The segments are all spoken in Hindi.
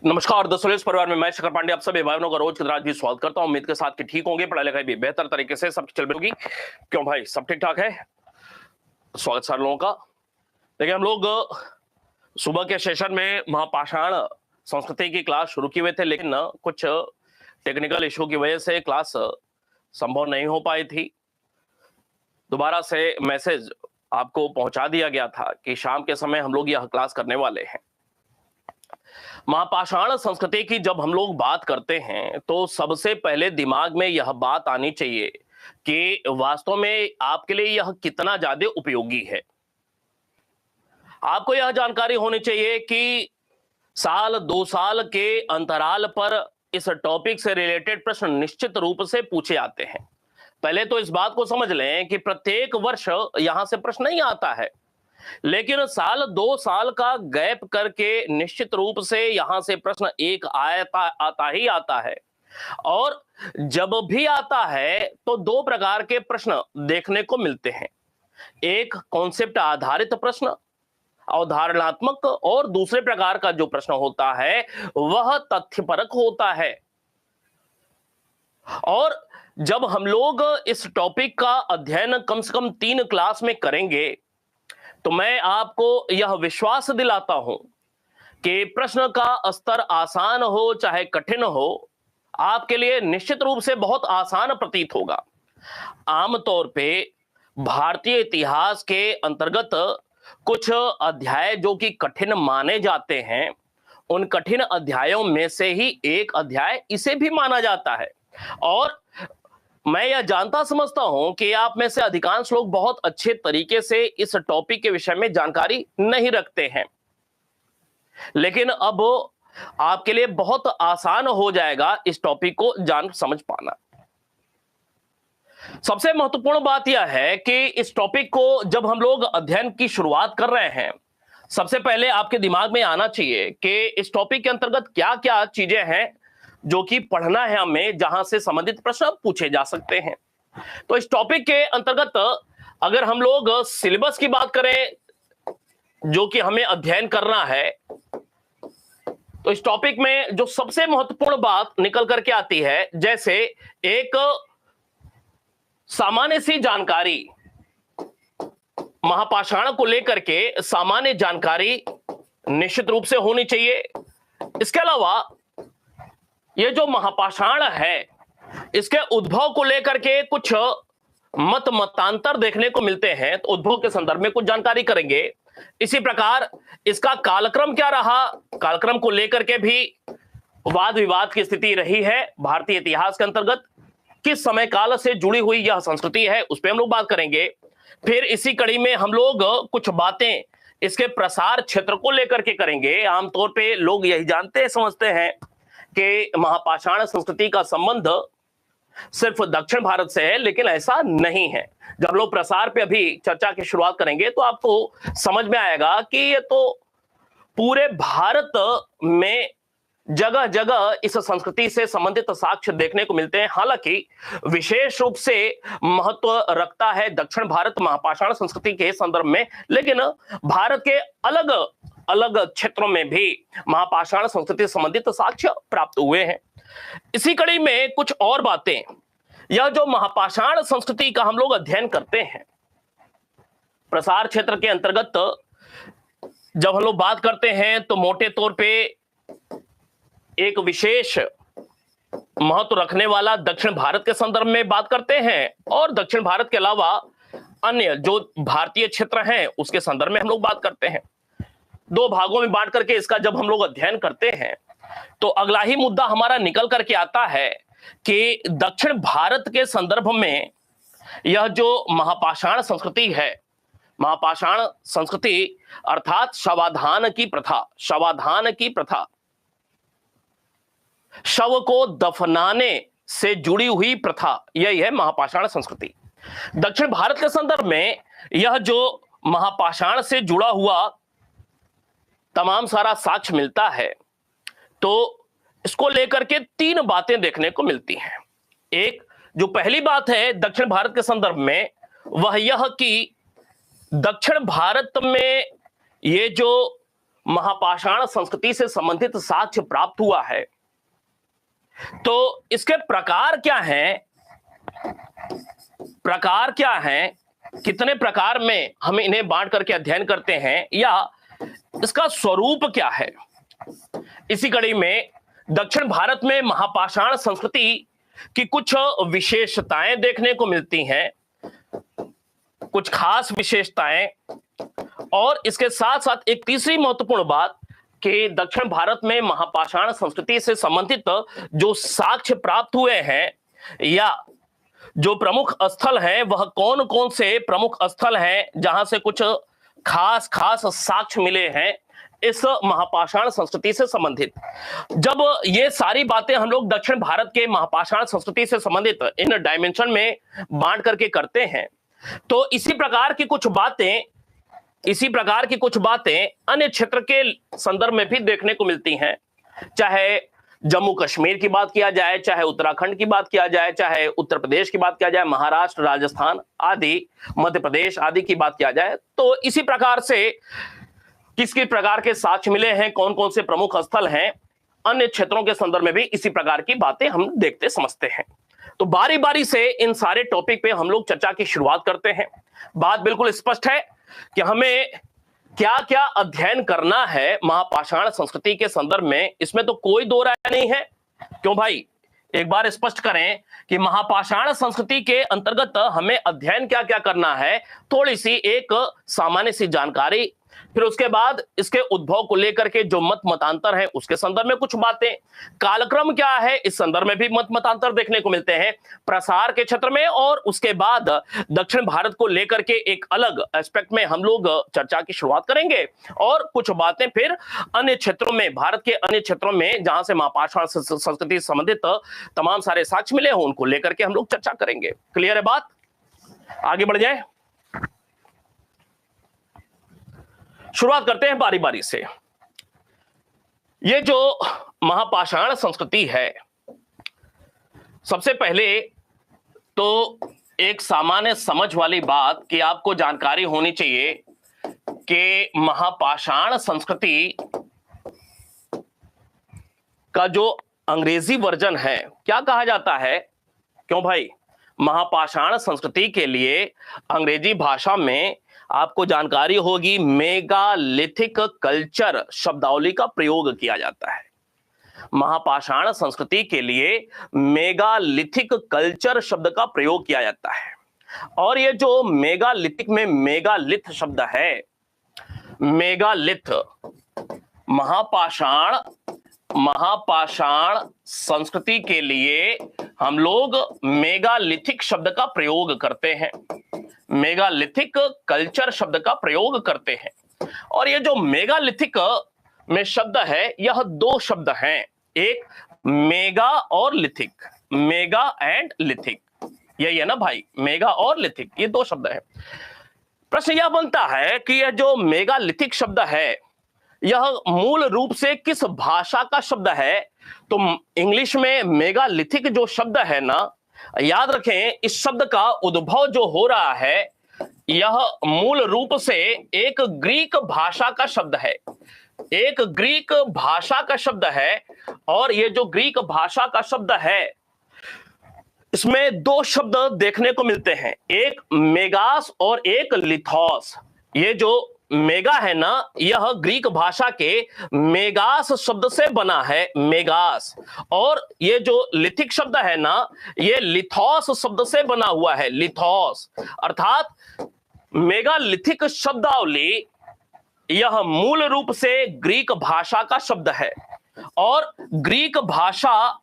नमस्कार दोस्तों, इस परिवार में मैं शेखर पांडे आप सभी भाई बहनों का रोज की तरह आज भी स्वागत करता हूं। उम्मीद के साथ कि ठीक होंगे, पढ़ाई लिखाई भी बेहतर तरीके से सब चल रही होगी। क्यों भाई, सब ठीक ठाक है? स्वागत सारे लोगों का। देखिए, हम लोग सुबह के सेशन में महापाषाण संस्कृति की क्लास शुरू किए हुए थे, लेकिन कुछ टेक्निकल इशू की वजह से क्लास संभव नहीं हो पाई थी। दोबारा से मैसेज आपको पहुंचा दिया गया था कि शाम के समय हम लोग यह क्लास करने वाले हैं। महापाषाण संस्कृति की जब हम लोग बात करते हैं तो सबसे पहले दिमाग में यह बात आनी चाहिए कि वास्तव में आपके लिए यह कितना ज्यादा उपयोगी है। आपको यह जानकारी होनी चाहिए कि साल 2 साल के अंतराल पर इस टॉपिक से रिलेटेड प्रश्न निश्चित रूप से पूछे जाते हैं। पहले तो इस बात को समझ लें कि प्रत्येक वर्ष यहां से प्रश्न नहीं आता है, लेकिन साल 2 साल का गैप करके निश्चित रूप से यहां से प्रश्न एक आता ही आता है। और जब भी आता है तो 2 प्रकार के प्रश्न देखने को मिलते हैं। एक कॉन्सेप्ट आधारित प्रश्न, अवधारणात्मक, और दूसरे प्रकार का जो प्रश्न होता है वह तथ्यपरक होता है। और जब हम लोग इस टॉपिक का अध्ययन कम से कम 3 क्लास में करेंगे तो मैं आपको यह विश्वास दिलाता हूं कि प्रश्न का स्तर आसान हो चाहे कठिन हो, आपके लिए निश्चित रूप से बहुत आसान प्रतीत होगा। आमतौर पे भारतीय इतिहास के अंतर्गत कुछ अध्याय जो कि कठिन माने जाते हैं, उन कठिन अध्यायों में से ही एक अध्याय इसे भी माना जाता है। और मैं यह जानता समझता हूं कि आप में से अधिकांश लोग बहुत अच्छे तरीके से इस टॉपिक के विषय में जानकारी नहीं रखते हैं, लेकिन अब आपके लिए बहुत आसान हो जाएगा इस टॉपिक को जान समझ पाना। सबसे महत्वपूर्ण बात यह है कि इस टॉपिक को जब हम लोग अध्ययन की शुरुआत कर रहे हैं, सबसे पहले आपके दिमाग में आना चाहिए कि इस टॉपिक के अंतर्गत क्या क्या चीजें हैं जो कि पढ़ना है हमें, जहां से संबंधित प्रश्न पूछे जा सकते हैं। तो इस टॉपिक के अंतर्गत अगर हम लोग सिलेबस की बात करें जो कि हमें अध्ययन करना है, तो इस टॉपिक में जो सबसे महत्वपूर्ण बात निकल करके आती है, जैसे एक सामान्य सी जानकारी, महापाषाण को लेकर के सामान्य जानकारी निश्चित रूप से होनी चाहिए। इसके अलावा ये जो महापाषाण है, इसके उद्भव को लेकर के कुछ मतांतर देखने को मिलते हैं, तो उद्भव के संदर्भ में कुछ जानकारी करेंगे। इसी प्रकार इसका कालक्रम क्या रहा, कालक्रम को लेकर के भी वाद विवाद की स्थिति रही है। भारतीय इतिहास के अंतर्गत किस समय काल से जुड़ी हुई यह संस्कृति है, उस पर हम लोग बात करेंगे। फिर इसी कड़ी में हम लोग कुछ बातें इसके प्रसार क्षेत्र को लेकर के करेंगे। आमतौर पे लोग यही जानते समझते हैं कि महापाषाण संस्कृति का संबंध सिर्फ दक्षिण भारत से है, लेकिन ऐसा नहीं है। जब लोग प्रसार पे अभी चर्चा की शुरुआत करेंगे तो आपको समझ में आएगा कि ये तो पूरे भारत में जगह जगह इस संस्कृति से संबंधित साक्ष्य देखने को मिलते हैं। हालांकि विशेष रूप से महत्व रखता है दक्षिण भारत महापाषाण संस्कृति के संदर्भ में, लेकिन भारत के अलग अलग क्षेत्रों में भी महापाषाण संस्कृति से संबंधित साक्ष्य प्राप्त हुए हैं। इसी कड़ी में कुछ और बातें, यह जो महापाषाण संस्कृति का हम लोग अध्ययन करते हैं प्रसार क्षेत्र के अंतर्गत, जब हम लोग बात करते हैं तो मोटे तौर पे एक विशेष महत्व रखने वाला दक्षिण भारत के संदर्भ में बात करते हैं, और दक्षिण भारत के अलावा अन्य जो भारतीय क्षेत्र हैं उसके संदर्भ में हम लोग बात करते हैं। 2 भागों में बांट करके इसका जब हम लोग अध्ययन करते हैं तो अगला ही मुद्दा हमारा निकल करके आता है कि दक्षिण भारत के संदर्भ में यह जो महापाषाण संस्कृति है, महापाषाण संस्कृति अर्थात शवाधान की प्रथा, शवाधान की प्रथा, शव को दफनाने से जुड़ी हुई प्रथा, यही है महापाषाण संस्कृति। दक्षिण भारत के संदर्भ में यह जो महापाषाण से जुड़ा हुआ तमाम सारा साक्ष्य मिलता है, तो इसको लेकर के 3 बातें देखने को मिलती हैं। एक जो पहली बात है दक्षिण भारत के संदर्भ में, वह यह कि दक्षिण भारत में ये जो महापाषाण संस्कृति से संबंधित साक्ष्य प्राप्त हुआ है, तो इसके प्रकार क्या हैं, प्रकार क्या हैं, कितने प्रकार में हम इन्हें बांट करके अध्ययन करते हैं, या इसका स्वरूप क्या है। इसी कड़ी में दक्षिण भारत में महापाषाण संस्कृति की कुछ विशेषताएं देखने को मिलती हैं, कुछ खास विशेषताएं, और इसके साथ साथ एक तीसरी महत्वपूर्ण बात कि दक्षिण भारत में महापाषाण संस्कृति से संबंधित जो साक्ष्य प्राप्त हुए हैं या जो प्रमुख स्थल हैं, वह कौन कौन से प्रमुख स्थल हैं जहां से कुछ खास खास साक्ष्य मिले हैं इस महापाषाण संस्कृति से संबंधित। जब ये सारी बातें हम लोग दक्षिण भारत के महापाषाण संस्कृति से संबंधित इन डायमेंशन में बांट करके करते हैं, तो इसी प्रकार की कुछ बातें अन्य क्षेत्र के संदर्भ में भी देखने को मिलती हैं। चाहे जम्मू कश्मीर की बात किया जाए, चाहे उत्तराखंड की बात किया जाए, चाहे उत्तर प्रदेश की बात किया जाए, महाराष्ट्र, राजस्थान आदि, मध्य प्रदेश आदि की बात किया जाए, तो इसी प्रकार से किस किस प्रकार के साक्ष्य मिले हैं, कौन कौन से प्रमुख स्थल हैं, अन्य क्षेत्रों के संदर्भ में भी इसी प्रकार की बातें हम देखते समझते हैं। तो बारी बारी से इन सारे टॉपिक पे हम लोग चर्चा की शुरुआत करते हैं। बात बिल्कुल स्पष्ट है कि हमें क्या क्या अध्ययन करना है महापाषाण संस्कृति के संदर्भ में, इसमें तो कोई दो राय नहीं है। क्यों भाई, एक बार स्पष्ट करें कि महापाषाण संस्कृति के अंतर्गत हमें अध्ययन क्या क्या करना है, थोड़ी सी एक सामान्य सी जानकारी, फिर उसके बाद इसके उद्भव को लेकर के जो मत मतांतर है उसके संदर्भ में कुछ बातें, कालक्रम क्या है इस संदर्भ में भी मत मतांतर देखने को मिलते हैं प्रसार के क्षेत्र में, और उसके बाद दक्षिण भारत को लेकर के एक अलग एस्पेक्ट में हम लोग चर्चा की शुरुआत करेंगे, और कुछ बातें फिर अन्य क्षेत्रों में, भारत के अन्य क्षेत्रों में जहां से महापाषाण संस्कृति से संबंधित तमाम सारे साक्ष्य मिले हों उनको लेकर के हम लोग चर्चा करेंगे। क्लियर है बात? आगे बढ़ जाए, शुरुआत करते हैं बारी बारी से। ये जो महापाषाण संस्कृति है, सबसे पहले तो एक सामान्य समझ वाली बात कि आपको जानकारी होनी चाहिए कि महापाषाण संस्कृति का जो अंग्रेजी वर्जन है क्या कहा जाता है। क्यों भाई, महापाषाण संस्कृति के लिए अंग्रेजी भाषा में आपको जानकारी होगी मेगालिथिक कल्चर शब्दावली का प्रयोग किया जाता है। महापाषाण संस्कृति के लिए मेगालिथिक कल्चर शब्द का प्रयोग किया जाता है, और ये जो मेगालिथिक में मेगालिथ शब्द है, मेगालिथ महापाषाण संस्कृति के लिए हम लोग मेगालिथिक शब्द का प्रयोग करते हैं, मेगालिथिक कल्चर शब्द का प्रयोग करते हैं। और ये जो मेगालिथिक में शब्द है, यह दो शब्द हैं, एक मेगा और लिथिक, मेगा एंड लिथिक, यही है ना भाई, मेगा और लिथिक, ये दो शब्द है। प्रश्न यह बनता है कि यह जो मेगालिथिक शब्द है यह मूल रूप से किस भाषा का शब्द है। तो इंग्लिश में मेगालिथिक जो शब्द है ना, याद रखें इस शब्द का उद्भव जो हो रहा है यह मूल रूप से एक ग्रीक भाषा का शब्द है, एक ग्रीक भाषा का शब्द है। और ये जो ग्रीक भाषा का शब्द है इसमें दो शब्द देखने को मिलते हैं, एक मेगास और एक लिथोस। ये जो मेगा है ना, यह ग्रीक भाषा के मेगास शब्द से बना है, मेगास, और ये जो लिथिक शब्द है ना, ये लिथोस शब्द से बना हुआ है, लिथोस। अर्थात मेगालिथिक शब्दावली यह मूल रूप से ग्रीक भाषा का शब्द है, और ग्रीक भाषा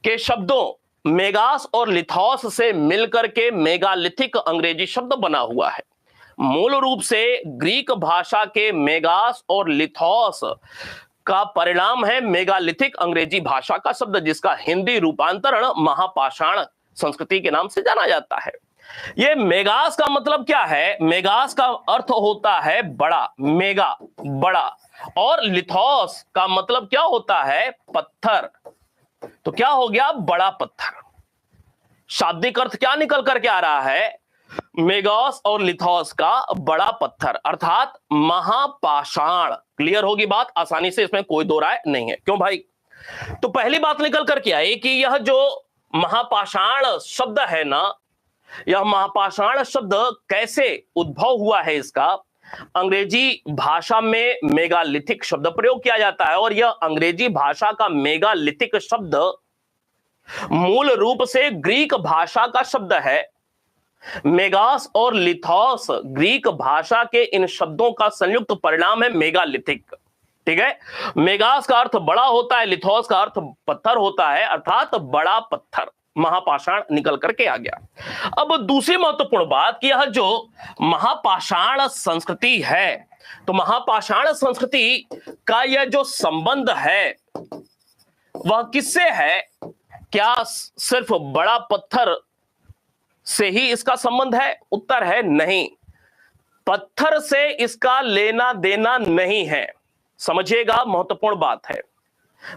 के शब्दों मेगास और लिथोस से मिलकर के मेगालिथिक अंग्रेजी शब्द बना हुआ है। मूल रूप से ग्रीक भाषा के मेगास और लिथोस का परिणाम है मेगालिथिक अंग्रेजी भाषा का शब्द, जिसका हिंदी रूपांतरण महापाषाण संस्कृति के नाम से जाना जाता है। ये मेगास का मतलब क्या है? मेगास का अर्थ होता है बड़ा, मेगा बड़ा, और लिथोस का मतलब क्या होता है? पत्थर। तो क्या हो गया? बड़ा पत्थर। शाब्दिक अर्थ क्या निकल करके आ रहा है? मेगास और लिथोस का बड़ा पत्थर अर्थात महापाषाण। क्लियर होगी बात आसानी से, इसमें कोई दो राय नहीं है। क्यों भाई? तो पहली बात निकल करके आई कि यह जो महापाषाण शब्द है ना, यह महापाषाण शब्द कैसे उद्भव हुआ है इसका, अंग्रेजी भाषा में मेगालिथिक शब्द प्रयोग किया जाता है और यह अंग्रेजी भाषा का मेगालिथिक शब्द मूल रूप से ग्रीक भाषा का शब्द है। मेगास और लिथोस ग्रीक भाषा के इन शब्दों का संयुक्त परिणाम है मेगालिथिक। ठीक है, मेगास का अर्थ बड़ा होता है, लिथोस का अर्थ पत्थर होता है, अर्थात बड़ा पत्थर, महापाषाण निकल करके आ गया। अब दूसरी महत्वपूर्ण बात कि यह जो महापाषाण संस्कृति है, तो महापाषाण संस्कृति का यह जो संबंध है वह किससे है? क्या सिर्फ बड़ा पत्थर से ही इसका संबंध है? उत्तर है नहीं, पत्थर से इसका लेना देना नहीं है। समझिएगा, महत्वपूर्ण बात है,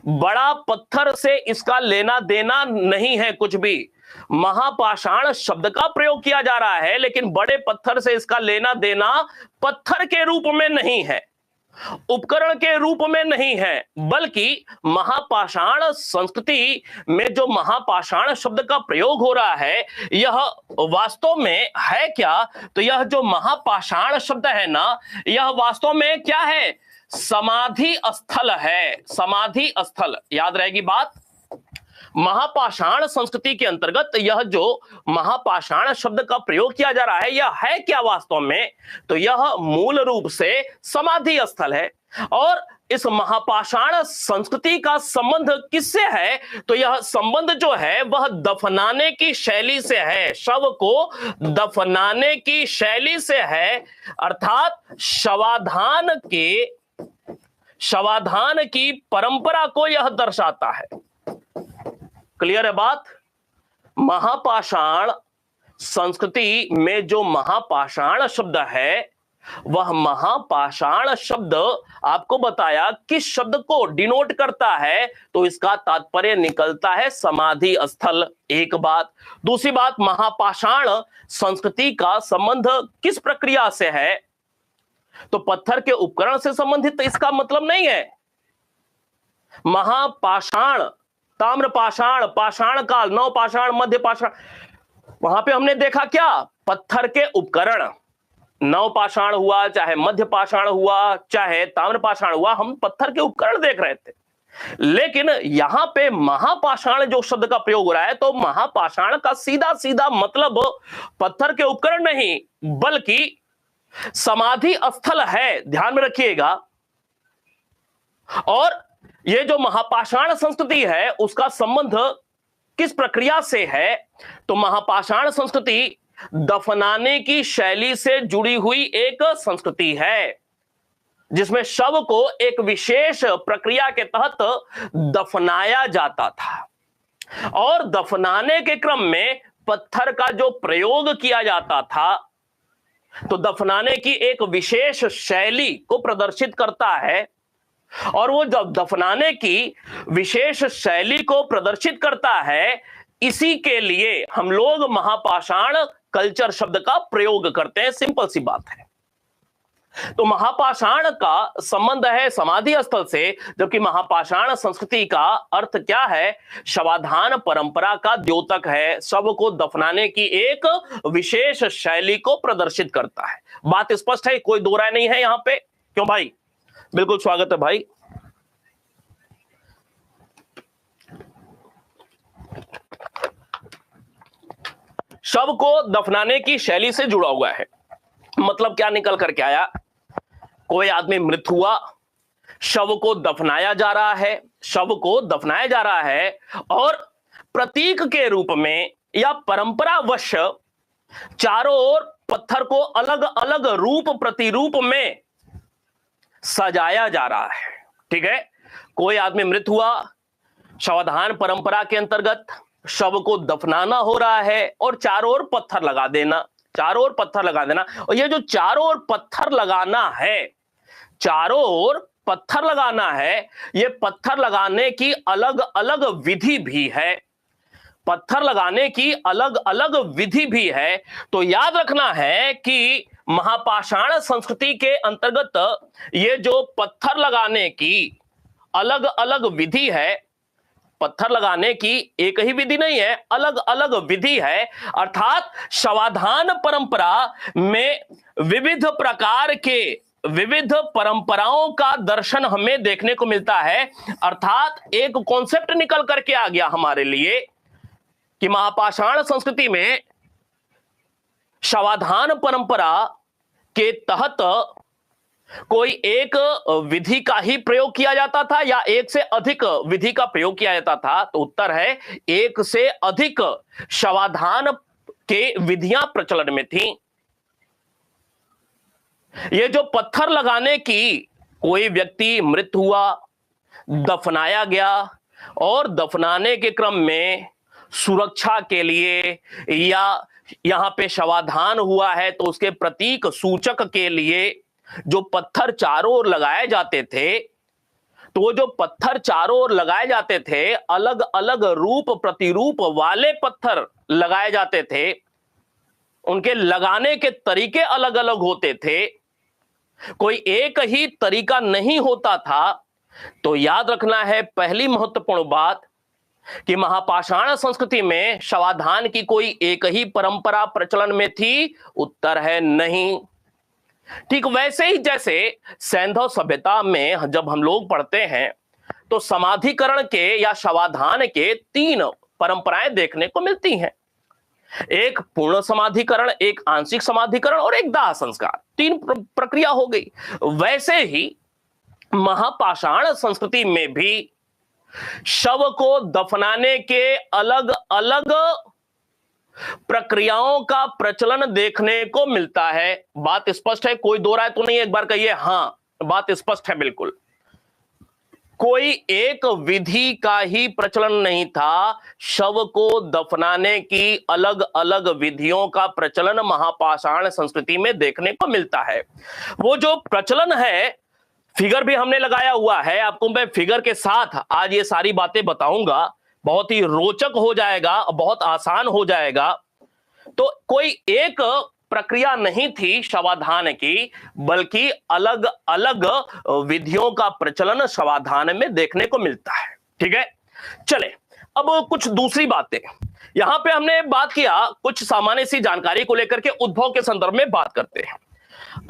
बड़ा पत्थर से इसका लेना देना नहीं है कुछ भी। महापाषाण शब्द का प्रयोग किया जा रहा है लेकिन बड़े पत्थर से इसका लेना देना पत्थर के रूप में नहीं है, उपकरण के रूप में नहीं है, बल्कि महापाषाण संस्कृति में जो महापाषाण शब्द का प्रयोग हो रहा है यह वास्तव में है क्या? तो यह जो महापाषाण शब्द है ना, यह वास्तव में क्या है? समाधि स्थल है। समाधि स्थल, याद रहेगी बात। महापाषाण संस्कृति के अंतर्गत यह जो महापाषाण शब्द का प्रयोग किया जा रहा है यह है क्या वास्तव में? तो यह मूल रूप से समाधि स्थल है। और इस महापाषाण संस्कृति का संबंध किससे है? तो यह संबंध जो है वह दफनाने की शैली से है, शव को दफनाने की शैली से है, अर्थात शवाधान की परंपरा को यह दर्शाता है। क्लियर है बात? महापाषाण संस्कृति में जो महापाषाण शब्द है वह महापाषाण शब्द आपको बताया किस शब्द को डिनोट करता है, तो इसका तात्पर्य निकलता है समाधि स्थल। एक बात। दूसरी बात, महापाषाण संस्कृति का संबंध किस प्रक्रिया से है? तो पत्थर के उपकरण से संबंधित इसका मतलब नहीं है। महापाषाण, ताम्रपाषाण, पाषाण काल, नवपाषाण, मध्य पाषाण, वहां पे हमने देखा क्या? पत्थर के उपकरण, नवपाषाण हुआ चाहे मध्य पाषाण हुआ चाहे ताम्रपाषाण हुआ, हम पत्थर के उपकरण देख रहे थे। लेकिन यहां पे महापाषाण जो शब्द का प्रयोग हो रहा है, तो महापाषाण का सीधा सीधा मतलब पत्थर के उपकरण नहीं बल्कि समाधि स्थल है, ध्यान में रखिएगा। और यह जो महापाषाण संस्कृति है उसका संबंध किस प्रक्रिया से है? तो महापाषाण संस्कृति दफनाने की शैली से जुड़ी हुई एक संस्कृति है जिसमें शव को एक विशेष प्रक्रिया के तहत दफनाया जाता था और दफनाने के क्रम में पत्थर का जो प्रयोग किया जाता था, तो दफनाने की एक विशेष शैली को प्रदर्शित करता है। और वो जब दफनाने की विशेष शैली को प्रदर्शित करता है, इसी के लिए हम लोग महापाषाण कल्चर शब्द का प्रयोग करते हैं। सिंपल सी बात है। तो महापाषाण का संबंध है समाधि स्थल से, जबकि महापाषाण संस्कृति का अर्थ क्या है? शवाधान परंपरा का द्योतक है, शव को दफनाने की एक विशेष शैली को प्रदर्शित करता है। बात स्पष्ट है, कोई दो राय नहीं है यहां पे। क्यों भाई? बिल्कुल स्वागत है भाई। शव को दफनाने की शैली से जुड़ा हुआ है, मतलब क्या निकल करके आया? कोई आदमी मृत हुआ, शव को दफनाया जा रहा है, शव को दफनाया जा रहा है और प्रतीक के रूप में या परंपरावश चारों ओर पत्थर को अलग अलग रूप प्रतिरूप में सजाया जा रहा है। ठीक है, कोई आदमी मृत हुआ, शवाधान परंपरा के अंतर्गत शव को दफनाना हो रहा है और चारों ओर पत्थर लगा देना, चारों ओर पत्थर लगा देना। और ये जो चारों ओर पत्थर लगाना है, चारों ओर पत्थर लगाना है, ये पत्थर लगाने की अलग अलग विधि भी है। पत्थर लगाने की अलग अलग विधि भी है। तो याद रखना है कि महापाषाण संस्कृति के अंतर्गत ये जो पत्थर लगाने की अलग अलग विधि है, पत्थर लगाने की एक ही विधि नहीं है, अलग अलग विधि है। अर्थात शवाधान परंपरा में विविध प्रकार के विविध परंपराओं का दर्शन हमें देखने को मिलता है। अर्थात एक कॉन्सेप्ट निकल करके आ गया हमारे लिए कि महापाषाण संस्कृति में शवाधान परंपरा के तहत कोई एक विधि का ही प्रयोग किया जाता था या एक से अधिक विधि का प्रयोग किया जाता था। तो उत्तर है एक से अधिक शवाधान के विधियां प्रचलन में थी। ये जो पत्थर लगाने की, कोई व्यक्ति मृत हुआ, दफनाया गया और दफनाने के क्रम में सुरक्षा के लिए या यहां पे शवाधान हुआ है तो उसके प्रतीक सूचक के लिए जो पत्थर चारों ओर लगाए जाते थे, तो वो जो पत्थर चारों ओर लगाए जाते थे, अलग अलग रूप प्रतिरूप वाले पत्थर लगाए जाते थे। उनके लगाने के तरीके अलग अलग होते थे, कोई एक ही तरीका नहीं होता था। तो याद रखना है पहली महत्वपूर्ण बात कि महापाषाण संस्कृति में शवाधान की कोई एक ही परंपरा प्रचलन में थी। उत्तर है नहीं। ठीक वैसे ही जैसे सैंधव सभ्यता में जब हम लोग पढ़ते हैं तो समाधिकरण के या शवाधान के 3 परंपराएं देखने को मिलती हैं। एक पूर्ण समाधिकरण, एक आंशिक समाधिकरण और एक दाह संस्कार। 3 प्रक्रिया हो गई। वैसे ही महापाषाण संस्कृति में भी शव को दफनाने के अलग अलग प्रक्रियाओं का प्रचलन देखने को मिलता है। बात स्पष्ट है, कोई दो राय तो नहीं? एक बार कहिए हां, बात स्पष्ट है बिल्कुल। कोई एक विधि का ही प्रचलन नहीं था, शव को दफनाने की अलग अलग विधियों का प्रचलन महापाषाण संस्कृति में देखने को मिलता है। वो जो प्रचलन है, फिगर भी हमने लगाया हुआ है, आपको मैं फिगर के साथ आज ये सारी बातें बताऊंगा, बहुत ही रोचक हो जाएगा, बहुत आसान हो जाएगा। तो कोई एक प्रक्रिया नहीं थी शवाधान की, बल्कि अलग अलग विधियों का प्रचलन शवाधान में देखने को मिलता है। ठीक है, चले अब कुछ दूसरी बातें। यहां पे हमने बात किया कुछ सामान्य सी जानकारी को लेकर के, उद्भव के संदर्भ में बात करते हैं।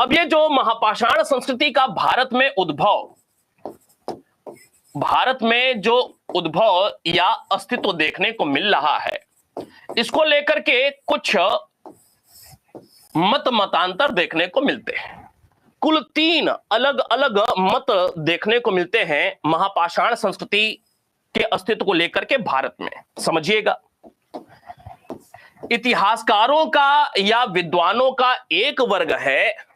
अब ये जो महापाषाण संस्कृति का भारत में जो उद्भव या अस्तित्व देखने को मिल रहा है, इसको लेकर के कुछ मतांतर देखने को मिलते हैं। कुल 3 अलग अलग मत देखने को मिलते हैं महापाषाण संस्कृति के अस्तित्व को लेकर के भारत में। समझिएगा, इतिहासकारों का या विद्वानों का एक वर्ग है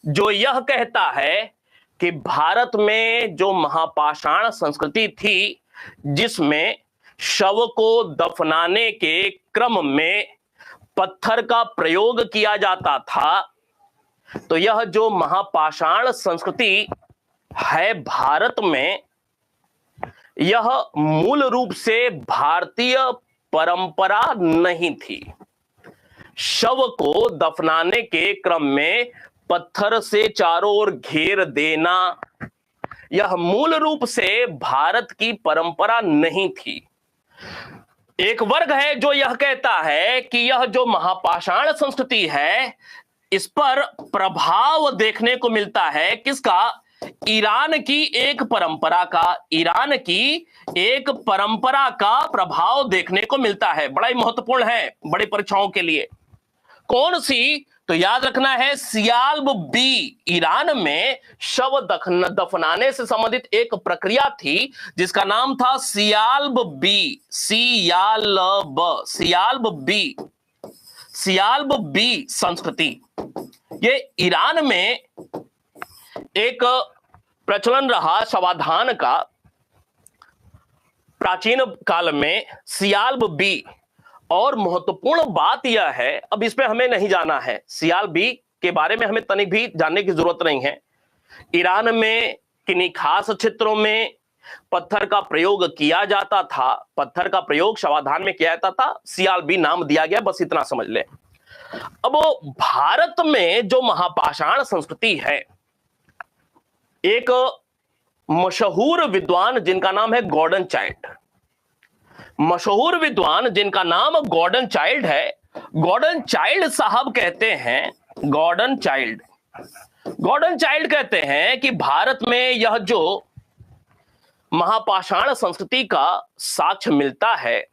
जो यह कहता है कि भारत में जो महापाषाण संस्कृति थी, जिसमें शव को दफनाने के क्रम में पत्थर का प्रयोग किया जाता था, तो यह जो महापाषाण संस्कृति है भारत में, यह मूल रूप से भारतीय परंपरा नहीं थी। शव को दफनाने के क्रम में पत्थर से चारों ओर घेर देना, यह मूल रूप से भारत की परंपरा नहीं थी। एक वर्ग है जो यह कहता है कि यह जो महापाषाण संस्कृति है, इस पर प्रभाव देखने को मिलता है। किसका? ईरान की एक परंपरा का प्रभाव देखने को मिलता है। बड़ा ही महत्वपूर्ण है बड़ी परीक्षाओं के लिए। कौन सी? तो याद रखना है सियाल्ब बी। ईरान में शव दफनाने से संबंधित एक प्रक्रिया थी जिसका नाम था सियाल्ब बी संस्कृति। ये ईरान में एक प्रचलन रहा शवाधान का प्राचीन काल में, सियाल्ब बी। और महत्वपूर्ण बात यह है, अब इस पे हमें नहीं जाना है, सियाल्ब बी के बारे में हमें तनिक भी जानने की जरूरत नहीं है। ईरान में किन्हीं खास क्षेत्रों में पत्थर का प्रयोग किया जाता था, पत्थर का प्रयोग शवाधान में किया जाता था, सियालबी नाम दिया गया, बस इतना समझ ले। अब भारत में जो महापाषाण संस्कृति है, एक मशहूर विद्वान जिनका नाम है गॉर्डन चाइल्ड, मशहूर विद्वान जिनका नाम गॉर्डन चाइल्ड है, गॉर्डन चाइल्ड साहब कहते हैं, गॉर्डन चाइल्ड कहते हैं कि भारत में यह जो महापाषाण संस्कृति का साक्ष्य मिलता है,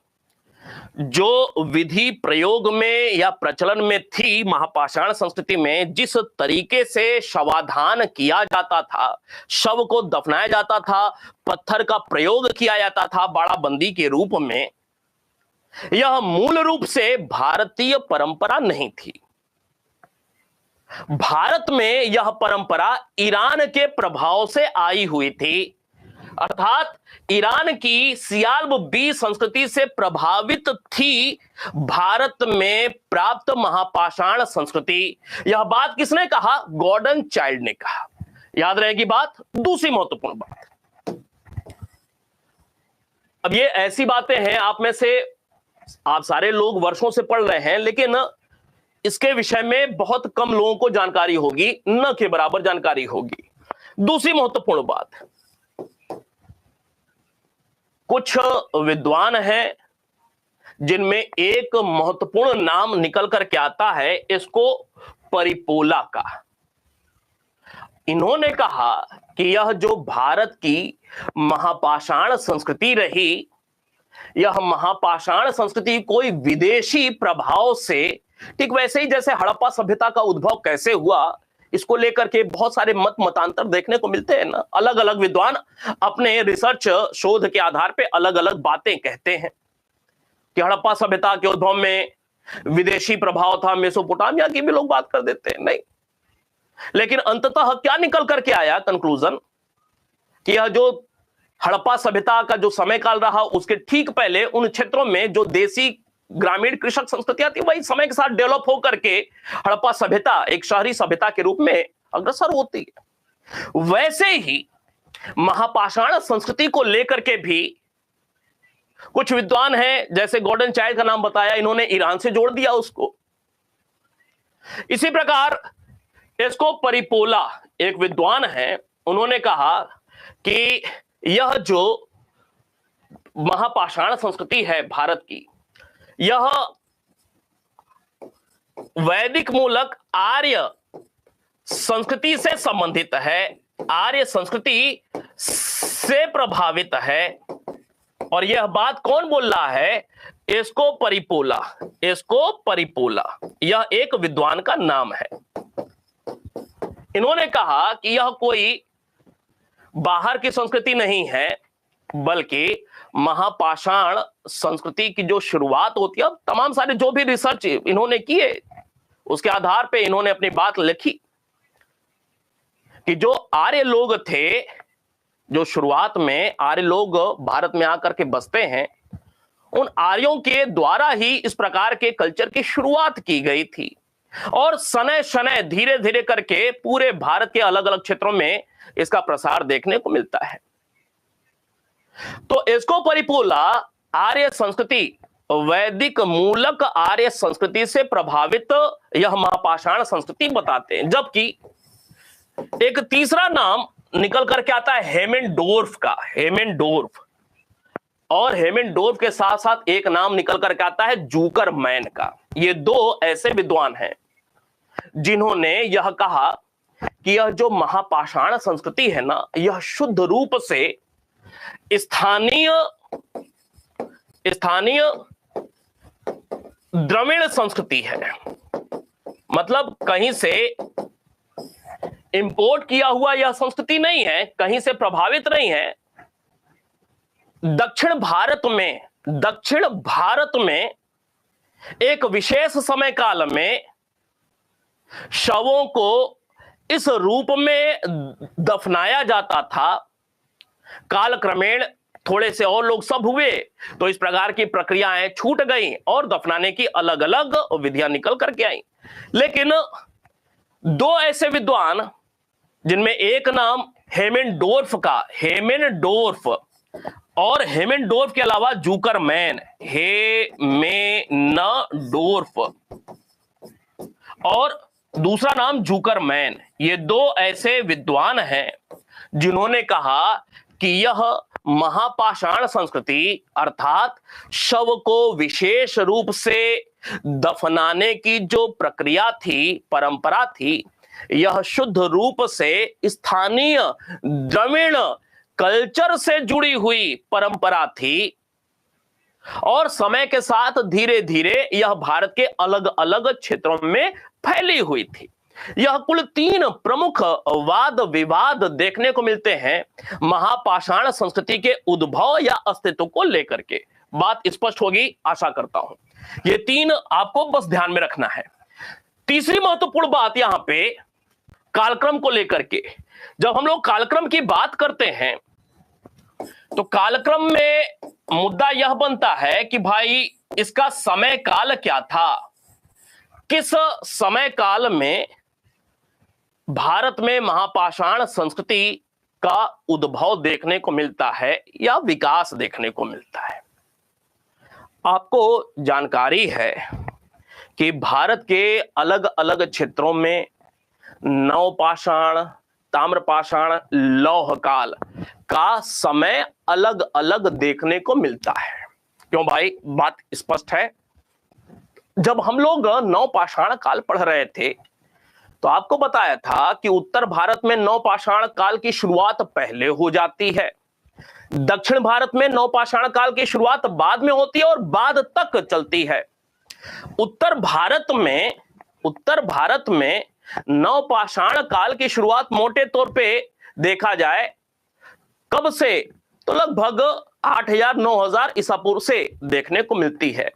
जो विधि प्रयोग में या प्रचलन में थी महापाषाण संस्कृति में, जिस तरीके से शवाधान किया जाता था, शव को दफनाया जाता था, पत्थर का प्रयोग किया जाता था बाड़ाबंदी के रूप में, यह मूल रूप से भारतीय परंपरा नहीं थी। भारत में यह परंपरा ईरान के प्रभाव से आई हुई थी, अर्थात ईरान की सियाल्ब बी संस्कृति से प्रभावित थी भारत में प्राप्त महापाषाण संस्कृति। यह बात किसने कहा? गॉर्डन चाइल्ड ने कहा। याद रहेगी बात। दूसरी महत्वपूर्ण बात, अब ये ऐसी बातें हैं आप में से आप सारे लोग वर्षों से पढ़ रहे हैं, लेकिन इसके विषय में बहुत कम लोगों को जानकारी होगी, न के बराबर जानकारी होगी। दूसरी महत्वपूर्ण बात, कुछ विद्वान हैं जिनमें एक महत्वपूर्ण नाम निकल कर के आता है, इसको परिपोला का। इन्होंने कहा कि यह जो भारत की महापाषाण संस्कृति रही, यह महापाषाण संस्कृति कोई विदेशी प्रभाव से, ठीक वैसे ही जैसे हड़प्पा सभ्यता का उद्भव कैसे हुआ, इसको लेकर के बहुत सारे मतांतर देखने को मिलते हैं ना। अलग अलग विद्वान अपने रिसर्च शोध के आधार पे अलग अलग बातें कहते हैं कि हड़प्पा सभ्यता के उद्भव में विदेशी प्रभाव था, मेसोपोटामिया की भी लोग बात कर देते हैं, नहीं। लेकिन अंततः क्या निकल करके आया कंक्लूजन कि यह जो हड़प्पा सभ्यता का जो समय काल रहा, उसके ठीक पहले उन क्षेत्रों में जो देसी ग्रामीण कृषक संस्कृतियां थी, वही समय के साथ डेवलप होकर के हड़प्पा सभ्यता एक शहरी सभ्यता के रूप में अग्रसर होती है। वैसे ही महापाषाण संस्कृति को लेकर के भी कुछ विद्वान हैं, जैसे गॉर्डन चाइल्ड का नाम बताया, इन्होंने ईरान से जोड़ दिया उसको। इसी प्रकार इसको परिपोला एक विद्वान है, उन्होंने कहा कि यह जो महापाषाण संस्कृति है भारत की, यह वैदिक मूलक आर्य संस्कृति से संबंधित है, आर्य संस्कृति से प्रभावित है। और यह बात कौन बोल रहा है? इसको परिपोला, यह एक विद्वान का नाम है। इन्होंने कहा कि यह कोई बाहर की संस्कृति नहीं है, बल्कि महापाषाण संस्कृति की जो शुरुआत होती है, तमाम सारे जो भी रिसर्च इन्होंने किए उसके आधार पे इन्होंने अपनी बात लिखी कि जो आर्य लोग थे, जो शुरुआत में आर्य लोग भारत में आकर के बसते हैं, उन आर्यों के द्वारा ही इस प्रकार के कल्चर की शुरुआत की गई थी और सने शनै धीरे धीरे करके पूरे भारत के अलग अलग क्षेत्रों में इसका प्रसार देखने को मिलता है। तो इसको परिपोला आर्य संस्कृति, वैदिक मूलक आर्य संस्कृति से प्रभावित यह महापाषाण संस्कृति बताते हैं। जबकि एक तीसरा नाम निकल करके आता है हेमेंडोर्फ का, हेमेंडोर्फ, और हेमेंडोर्फ के साथ साथ एक नाम निकल करके आता है जूकरमैन का। ये दो ऐसे विद्वान हैं जिन्होंने यह कहा कि यह जो महापाषाण संस्कृति है ना, यह शुद्ध रूप से स्थानीय द्रविड़ संस्कृति है, मतलब कहीं से इंपोर्ट किया हुआ यह संस्कृति नहीं है, कहीं से प्रभावित नहीं है। दक्षिण भारत में एक विशेष समय काल में शवों को इस रूप में दफनाया जाता था। कालक्रमेण थोड़े से और लोग सब हुए तो इस प्रकार की प्रक्रियाएं छूट गई और दफनाने की अलग अलग विधियां निकल करके आई। लेकिन दो ऐसे विद्वान जिनमें एक नाम हेमेंडोर्फ का, हेमेंडोर्फ और हेमेनडोर्फ के अलावा जूकरमैन, हेमेनडोर्फ और दूसरा नाम जूकरमैन, ये दो ऐसे विद्वान हैं जिन्होंने कहा कि यह महापाषाण संस्कृति अर्थात शव को विशेष रूप से दफनाने की जो प्रक्रिया थी, परंपरा थी, यह शुद्ध रूप से स्थानीय द्रविड़ कल्चर से जुड़ी हुई परंपरा थी और समय के साथ धीरे धीरे यह भारत के अलग अलग क्षेत्रों में फैली हुई थी। यह कुल 3 प्रमुख वाद विवाद देखने को मिलते हैं महापाषाण संस्कृति के उद्भव या अस्तित्व को लेकर के। बात स्पष्ट होगी आशा करता हूं। ये 3 आपको बस ध्यान में रखना है। तीसरी महत्वपूर्ण बात यहां पे कालक्रम को लेकर के, जब हम लोग कालक्रम की बात करते हैं तो कालक्रम में मुद्दा यह बनता है कि भाई इसका समय काल क्या था, किस समय काल में भारत में महापाषाण संस्कृति का उद्भव देखने को मिलता है या विकास देखने को मिलता है। आपको जानकारी है कि भारत के अलग अलग क्षेत्रों में नवपाषाण, ताम्रपाषाण, लौह काल का समय अलग अलग देखने को मिलता है। क्यों भाई, बात स्पष्ट है। जब हम लोग नवपाषाण काल पढ़ रहे थे तो आपको बताया था कि उत्तर भारत में नवपाषाण काल की शुरुआत पहले हो जाती है, दक्षिण भारत में नवपाषाण काल की शुरुआत बाद में होती है और बाद तक चलती है। उत्तर भारत में नवपाषाण काल की शुरुआत मोटे तौर पे देखा जाए कब से, तो लगभग 8000-9000 ईसा पूर्व से देखने को मिलती है।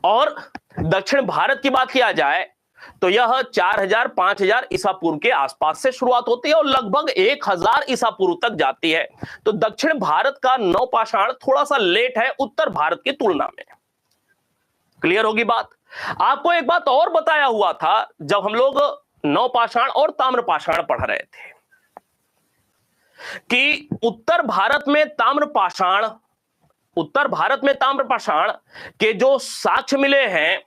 और दक्षिण भारत की बात किया जाए तो यह 4000-5000 ईसा पूर्व के आसपास से शुरुआत होती है और लगभग 1000 ईसा पूर्व तक जाती है। तो दक्षिण भारत का नवपाषाण थोड़ा सा लेट है उत्तर भारत की तुलना में। क्लियर होगी बात। आपको एक बात और बताया हुआ था जब हम लोग नवपाषाण और ताम्रपाषाण पढ़ रहे थे कि उत्तर भारत में ताम्रपाषाण के जो साक्ष्य मिले हैं,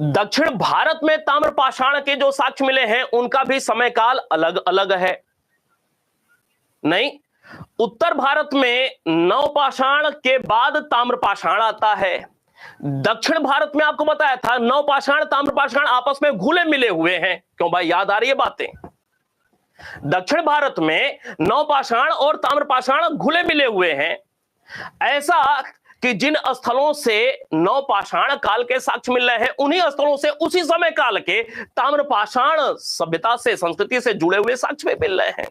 दक्षिण भारत में ताम्रपाषाण के जो साक्ष्य मिले हैं उनका भी समय काल अलग अलग है। नहीं, उत्तर भारत में नवपाषाण के बाद ताम्रपाषाण आता है। दक्षिण भारत में आपको बताया था नवपाषाण ताम्रपाषाण आपस में घुले मिले हुए हैं। क्यों भाई, याद आ रही है बातें। दक्षिण भारत में नवपाषाण और ताम्रपाषाण घुले मिले हुए हैं, ऐसा कि जिन स्थलों से नवपाषाण काल के साक्ष्य मिल रहे हैं उन्हीं स्थलों से उसी समय काल के ताम्रपाषाण सभ्यता से, संस्कृति से जुड़े हुए साक्ष्य मिल रहे हैं।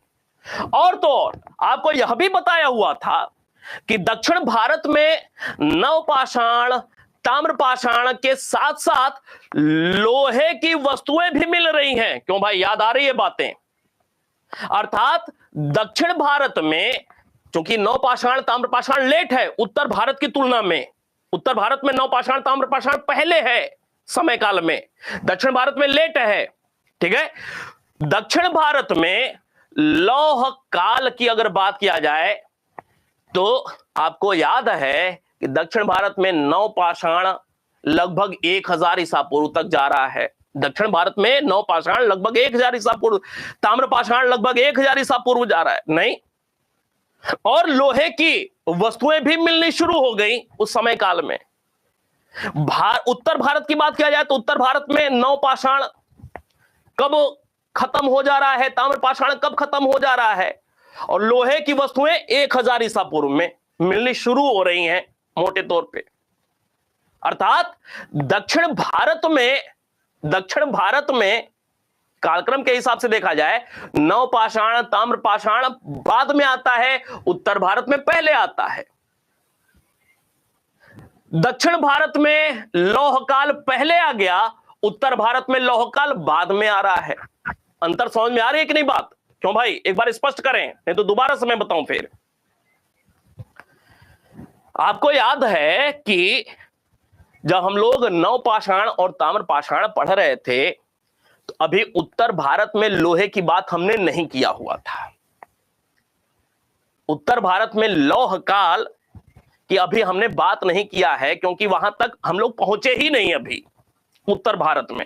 और तो और आपको यह भी बताया हुआ था कि दक्षिण भारत में नवपाषाण ताम्रपाषाण के साथ साथ लोहे की वस्तुएं भी मिल रही हैं। क्यों भाई, याद आ रही है बातें। अर्थात दक्षिण भारत में क्योंकि नवपाषाण ताम्रपाषाण लेट है उत्तर भारत की तुलना में, उत्तर भारत में नवपाषाण ताम्रपाषाण पहले है समय काल में, दक्षिण भारत में लेट है। ठीक है, दक्षिण भारत में लौह काल की अगर बात किया जाए तो आपको याद है कि दक्षिण भारत में नवपाषाण लगभग 1000 ईसा पूर्व तक जा रहा है। दक्षिण भारत में नवपाषाण लगभग 1000 ईसा पूर्व, ताम्रपाषाण लगभग 1000 ईसा पूर्व जा रहा है। नहीं, और लोहे की वस्तुएं भी मिलनी शुरू हो गई उस समय काल में। उत्तर भारत की बात किया जाए तो उत्तर भारत में नवपाषाण कब खत्म हो जा रहा है, ताम्रपाषाण कब खत्म हो जा रहा है, और लोहे की वस्तुएं 1000 ईसा पूर्व में मिलनी शुरू हो रही हैं मोटे तौर पे। अर्थात दक्षिण भारत में कालक्रम के हिसाब से देखा जाए नवपाषाण ताम्रपाषाण बाद में आता है, उत्तर भारत में पहले आता है। दक्षिण भारत में लौह काल पहले आ गया, उत्तर भारत में लौह काल बाद में आ रहा है। अंतर समझ में आ रही है कि नहीं बात। क्यों भाई, एक बार स्पष्ट करें नहीं तो दोबारा से मैं बताऊं। फिर आपको याद है कि जब हम लोग नवपाषाण और ताम्रपाषाण पढ़ रहे थे तो अभी उत्तर भारत में लोहे की बात हमने नहीं किया हुआ था। उत्तर भारत में लौह काल की अभी हमने बात नहीं किया है, क्योंकि वहां तक हम लोग पहुंचे ही नहीं अभी उत्तर भारत में।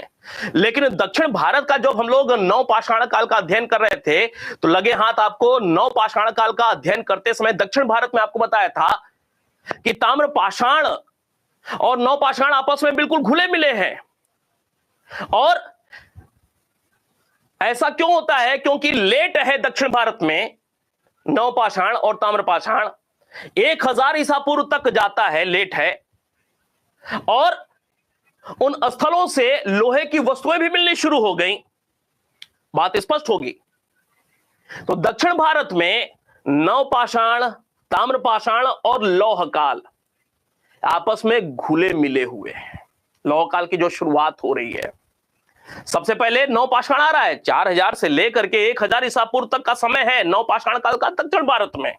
लेकिन दक्षिण भारत का जब हम लोग नवपाषाण काल का अध्ययन कर रहे थे, तो लगे हाथ आपको नवपाषाण काल का अध्ययन करते समय दक्षिण भारत में आपको बताया था कि ताम्रपाषाण और नवपाषाण आपस में बिल्कुल घुले मिले हैं। और ऐसा क्यों होता है? क्योंकि लेट है दक्षिण भारत में नवपाषाण और ताम्रपाषाण 1000 ईसा पूर्व तक जाता है, लेट है। और उन स्थलों से लोहे की वस्तुएं भी मिलनी शुरू हो गई। बात स्पष्ट होगी। तो दक्षिण भारत में नवपाषाण, ताम्रपाषाण और लौह काल आपस में घुले मिले हुए हैं। लौह काल की जो शुरुआत हो रही है, सबसे पहले नवपाषाण आ रहा है। 4000 से लेकर के 1000 ईसा पूर्व तक का समय है नवपाषाण काल का दक्षिण भारत में।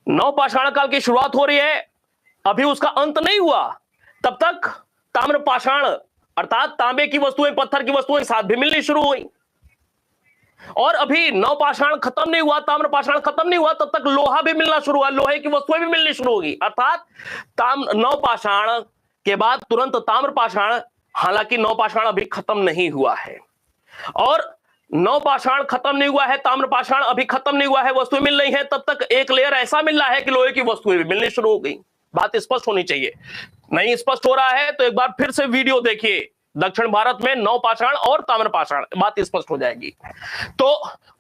नवपाषाण काल की शुरुआत हो रही है, अभी उसका अंत नहीं हुआ। तब तक ताम्रपाषाण अर्थात तांबे की वस्तुएं, पत्थर की वस्तुएं साथ भी मिलनी शुरू हुई। और अभी नवपाषाण खत्म नहीं हुआ, ताम्रपाषाण खत्म नहीं हुआ, तब तक लोहा भी मिलना शुरू हुआ, लोहे की वस्तुएं भी मिलनी शुरू होगी। अर्थात नवपाषाण के बाद तुरंत ताम्रपाषाण, हालांकि नवपाषाण अभी खत्म नहीं हुआ है। और नवपाषाण खत्म नहीं हुआ है, ताम्रपाषाण अभी खत्म नहीं हुआ है, वस्तुएं मिल रही है, तब तक एक लेयर ऐसा मिल रहा है कि लोहे की वस्तुएं भी मिलनी शुरू हो गई। बात स्पष्ट होनी चाहिए। नहीं स्पष्ट हो रहा है तो एक बार फिर से वीडियो देखिए, दक्षिण भारत में नवपाषाण और ताम्रपाषाण, बात स्पष्ट हो जाएगी। तो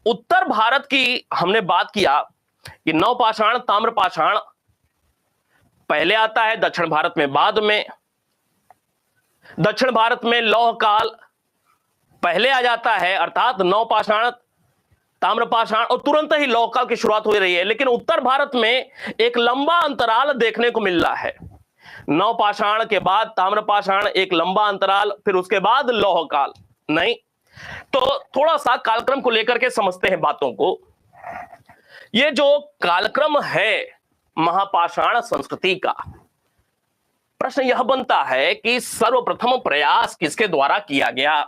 उत्तर भारत की हमने बात किया कि नवपाषाण, ताम्रपाषाण पहले आता है, दक्षिण भारत में बाद में। दक्षिण भारत में लौह काल पहले आ जाता है, अर्थात नवपाषाण, ताम्रपाषाण और तुरंत ही लौह काल की शुरुआत हो रही है। लेकिन उत्तर भारत में एक लंबा अंतराल देखने को मिल रहा है। नवपाषाण के बाद ताम्रपाषाण, एक लंबा अंतराल, फिर उसके बाद लौह काल। नहीं, तो थोड़ा सा कालक्रम को लेकर के समझते हैं बातों को। ये जो कालक्रम है महापाषाण संस्कृति का, प्रश्न यह बनता है कि सर्वप्रथम प्रयास किसके द्वारा किया गया?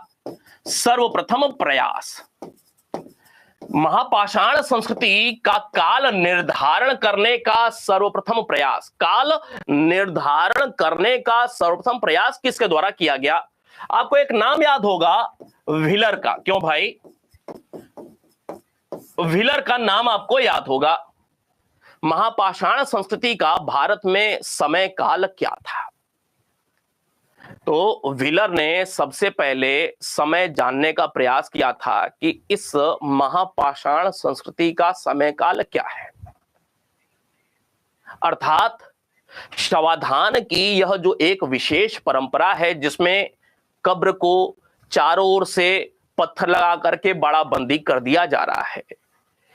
सर्वप्रथम प्रयास महापाषाण संस्कृति का काल निर्धारण करने का सर्वप्रथम प्रयास, काल निर्धारण करने का सर्वप्रथम प्रयास किसके द्वारा किया गया? आपको एक नाम याद होगा, व्हीलर का। क्यों भाई? व्हीलर का नाम आपको याद होगा। महापाषाण संस्कृति का भारत में समय काल क्या था? तो व्हीलर ने सबसे पहले समय जानने का प्रयास किया था कि इस महापाषाण संस्कृति का समय काल क्या है। अर्थात शवाधान की यह जो एक विशेष परंपरा है, जिसमें कब्र को चारों ओर से पत्थर लगा करके बड़ा बंदी कर दिया जा रहा है,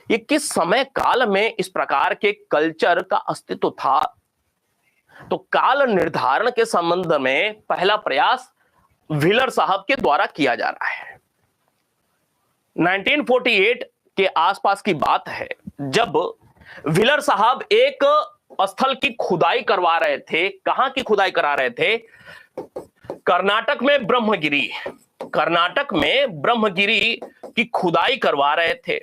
ये किस समय काल में इस प्रकार के कल्चर का अस्तित्व था? तो काल निर्धारण के संबंध में पहला प्रयास व्हीलर साहब के द्वारा किया जा रहा है। 1948 के आसपास की बात है, जब व्हीलर साहब एक स्थल की खुदाई करवा रहे थे। कहां की खुदाई करा रहे थे? कर्नाटक में ब्रह्मगिरी। कर्नाटक में ब्रह्मगिरी की खुदाई करवा रहे थे।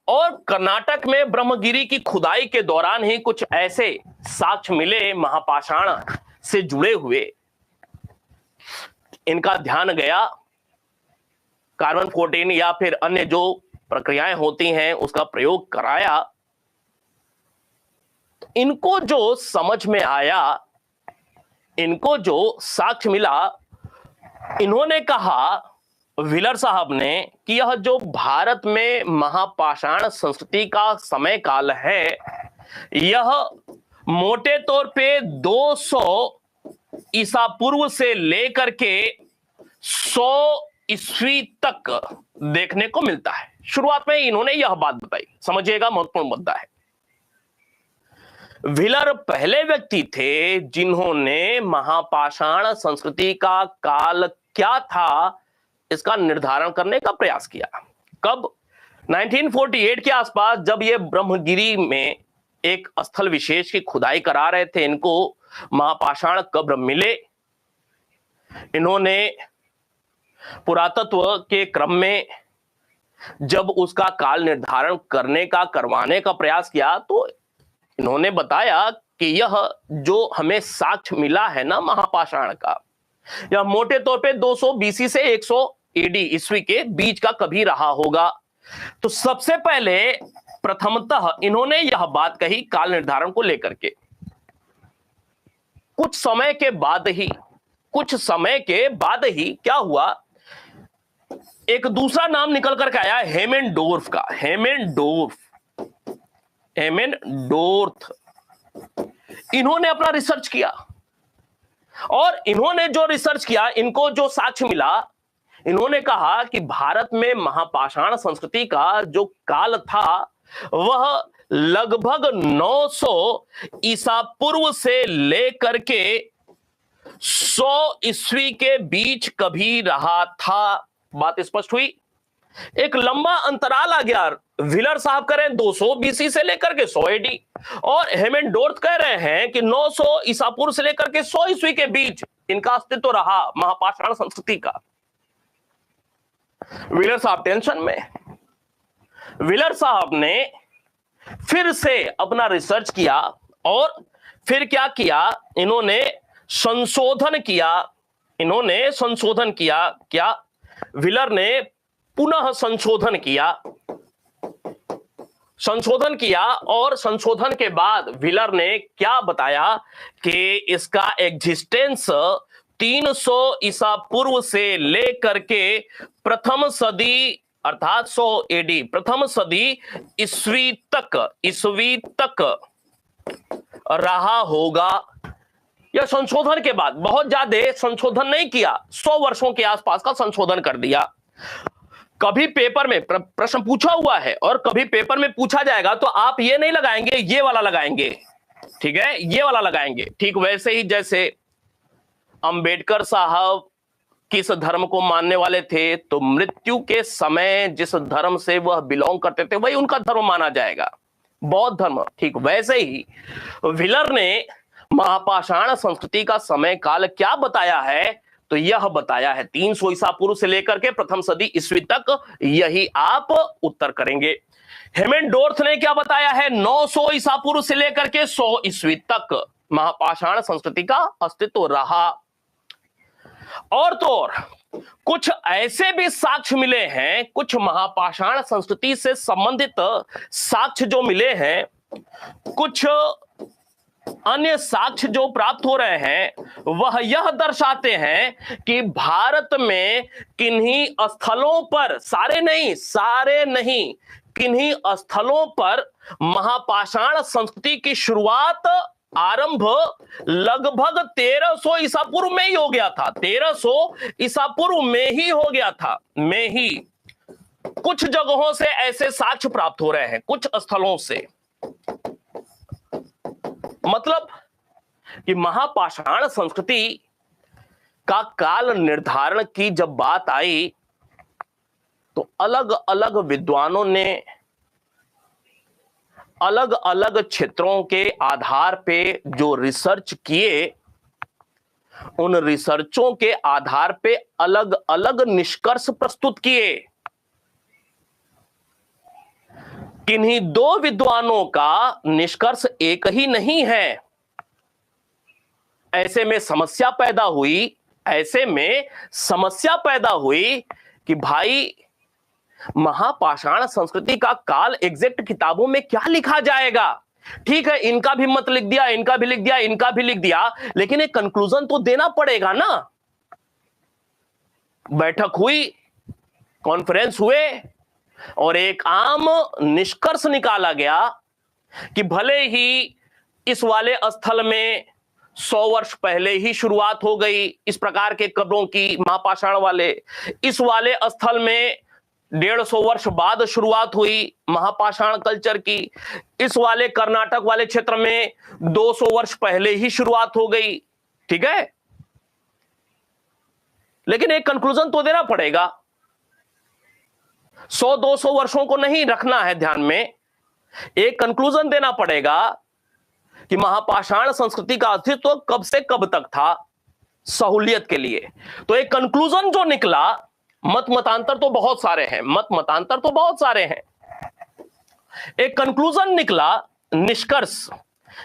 और कर्नाटक में ब्रह्मगिरी की खुदाई के दौरान ही कुछ ऐसे साक्ष्य मिले महापाषाण से जुड़े हुए। इनका ध्यान गया, कार्बन 14 या फिर अन्य जो प्रक्रियाएं होती हैं उसका प्रयोग कराया। इनको जो समझ में आया, इनको जो साक्ष्य मिला, इन्होंने कहा, व्हीलर साहब ने, कि यह जो भारत में महापाषाण संस्कृति का समय काल है, यह मोटे तौर पे 200 ईसा पूर्व से लेकर के 100 ईस्वी तक देखने को मिलता है। शुरुआत में इन्होंने यह बात बताई, समझिएगा, महत्वपूर्ण मुद्दा है। व्हीलर पहले व्यक्ति थे जिन्होंने महापाषाण संस्कृति का काल क्या था इसका निर्धारण करने का प्रयास किया। कब? 1948 के आसपास, जब ये ब्रह्मगिरी में एक स्थल विशेष की खुदाई करा रहे थे, इनको महापाषाण कब्र मिले। इन्होंने पुरातत्व के क्रम में जब उसका काल निर्धारण करवाने का प्रयास किया तो इन्होंने बताया कि यह जो हमें साक्ष्य मिला है ना महापाषाण का, यह मोटे तौर पे 200 बीसी से 100 एडी ईस्वी के बीच का कभी रहा होगा। तो सबसे पहले प्रथमतः इन्होंने यह बात कही काल निर्धारण को लेकर के। कुछ समय के बाद ही क्या हुआ, एक दूसरा नाम निकल करके आया हेमेंडोर्फ का। हेमेंडोर्फ इन्होंने अपना रिसर्च किया, और इन्होंने जो रिसर्च किया, इनको जो साक्ष्य मिला, इन्होंने कहा कि भारत में महापाषाण संस्कृति का जो काल था वह लगभग 900 ईसा पूर्व से लेकर के 100 ईस्वी के बीच कभी रहा था। बात स्पष्ट हुई। एक लंबा अंतराल आ गया। व्हीलर साहब कह रहे हैं 200 बीसी से लेकर के 100 एडी, और हेमेंडोर्फ कह रहे हैं कि 900 ईसा पूर्व से लेकर के 100 ईस्वी के बीच इनका अस्तित्व रहा महापाषाण संस्कृति का। व्हीलर साहब टेंशन में। व्हीलर साहब ने फिर से अपना रिसर्च किया, और फिर क्या किया, इन्होंने संशोधन किया। क्या व्हीलर ने पुनः संशोधन किया, और संशोधन के बाद व्हीलर ने क्या बताया कि इसका एग्जिस्टेंस 300 ईसा पूर्व से लेकर के प्रथम सदी अर्थात 100 एडी प्रथम सदी ईस्वी तक रहा होगा। यह संशोधन के बाद, बहुत ज्यादा संशोधन नहीं किया, 100 वर्षों के आसपास का संशोधन कर दिया। कभी पेपर में प्रश्न पूछा हुआ है और कभी पेपर में पूछा जाएगा तो आप ये नहीं लगाएंगे, ये वाला लगाएंगे, ठीक है, ये वाला लगाएंगे। ठीक वैसे ही जैसे अंबेडकर साहब किस धर्म को मानने वाले थे, तो मृत्यु के समय जिस धर्म से वह बिलोंग करते थे वही उनका धर्म माना जाएगा, बौद्ध धर्म। ठीक वैसे ही व्हीलर ने महापाषाण संस्कृति का समय काल क्या बताया है, तो यह बताया है 300 ईसा पूर्व से लेकर के प्रथम सदी ईस्वी तक। यही आप उत्तर करेंगे। हेमेंडोर्फ ने क्या बताया है, 900 ईसा पूर्व से लेकर के 100 ईस्वी तक महापाषाण संस्कृति का अस्तित्व रहा। और तो और कुछ ऐसे भी साक्ष्य मिले हैं, कुछ महापाषाण संस्कृति से संबंधित साक्ष्य जो मिले हैं, कुछ अन्य साक्ष्य जो प्राप्त हो रहे हैं वह यह दर्शाते हैं कि भारत में किन्हीं स्थलों पर, सारे नहीं, किन्हीं स्थलों पर महापाषाण संस्कृति की शुरुआत, आरंभ लगभग 1300 ईसा पूर्व में ही हो गया था। 1300 ईसा पूर्व में ही हो गया था, कुछ जगहों से ऐसे साक्ष्य प्राप्त हो रहे हैं, कुछ स्थलों से। मतलब कि महापाषाण संस्कृति का काल निर्धारण की जब बात आई तो अलग अलग विद्वानों ने अलग अलग क्षेत्रों के आधार पे जो रिसर्च किए, उन रिसर्चों के आधार पे अलग अलग निष्कर्ष प्रस्तुत किए। किन्हीं दो विद्वानों का निष्कर्ष एक ही नहीं है। ऐसे में समस्या पैदा हुई कि भाई महापाषाण संस्कृति का काल एग्जैक्ट किताबों में क्या लिखा जाएगा। ठीक है, इनका भी मत लिख दिया, इनका भी लिख दिया, लेकिन एक कंक्लूजन तो देना पड़ेगा ना। बैठक हुई, कॉन्फ्रेंस हुए, और एक आम निष्कर्ष निकाला गया कि भले ही इस वाले स्थल में 100 वर्ष पहले ही शुरुआत हो गई इस प्रकार के कब्रों की, महापाषाण वाले, इस वाले स्थल में 150 वर्ष बाद शुरुआत हुई महापाषाण कल्चर की, इस वाले कर्नाटक वाले क्षेत्र में 200 वर्ष पहले ही शुरुआत हो गई। ठीक है, लेकिन एक कंक्लूजन तो देना पड़ेगा। 100-200 वर्षों को नहीं रखना है ध्यान में, एक कंक्लूजन देना पड़ेगा कि महापाषाण संस्कृति का अस्तित्व कब से कब तक था, सहूलियत के लिए। तो एक कंक्लूजन जो निकला मतांतर तो बहुत सारे हैं, मतांतर तो बहुत सारे हैं। एक कंक्लूजन निकला, निष्कर्ष।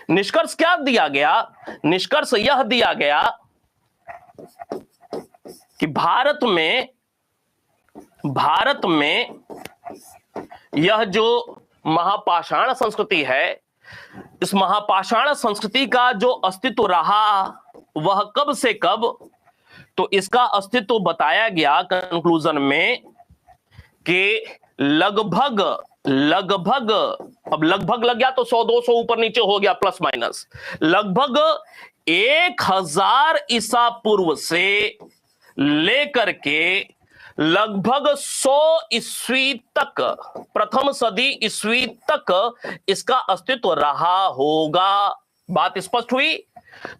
निष्कर्ष क्या दिया गया? निष्कर्ष यह दिया गया कि भारत में यह जो महापाषाण संस्कृति है, इस महापाषाण संस्कृति का जो अस्तित्व रहा वह कब से कब, तो इसका अस्तित्व बताया गया कंक्लूजन में कि लगभग अब लगभग लग गया तो 100-200 ऊपर नीचे हो गया प्लस माइनस, लगभग 1000 ईसा पूर्व से लेकर के लगभग 100 ईस्वी तक, प्रथम सदी ईस्वी तक इसका अस्तित्व रहा होगा। बात स्पष्ट हुई?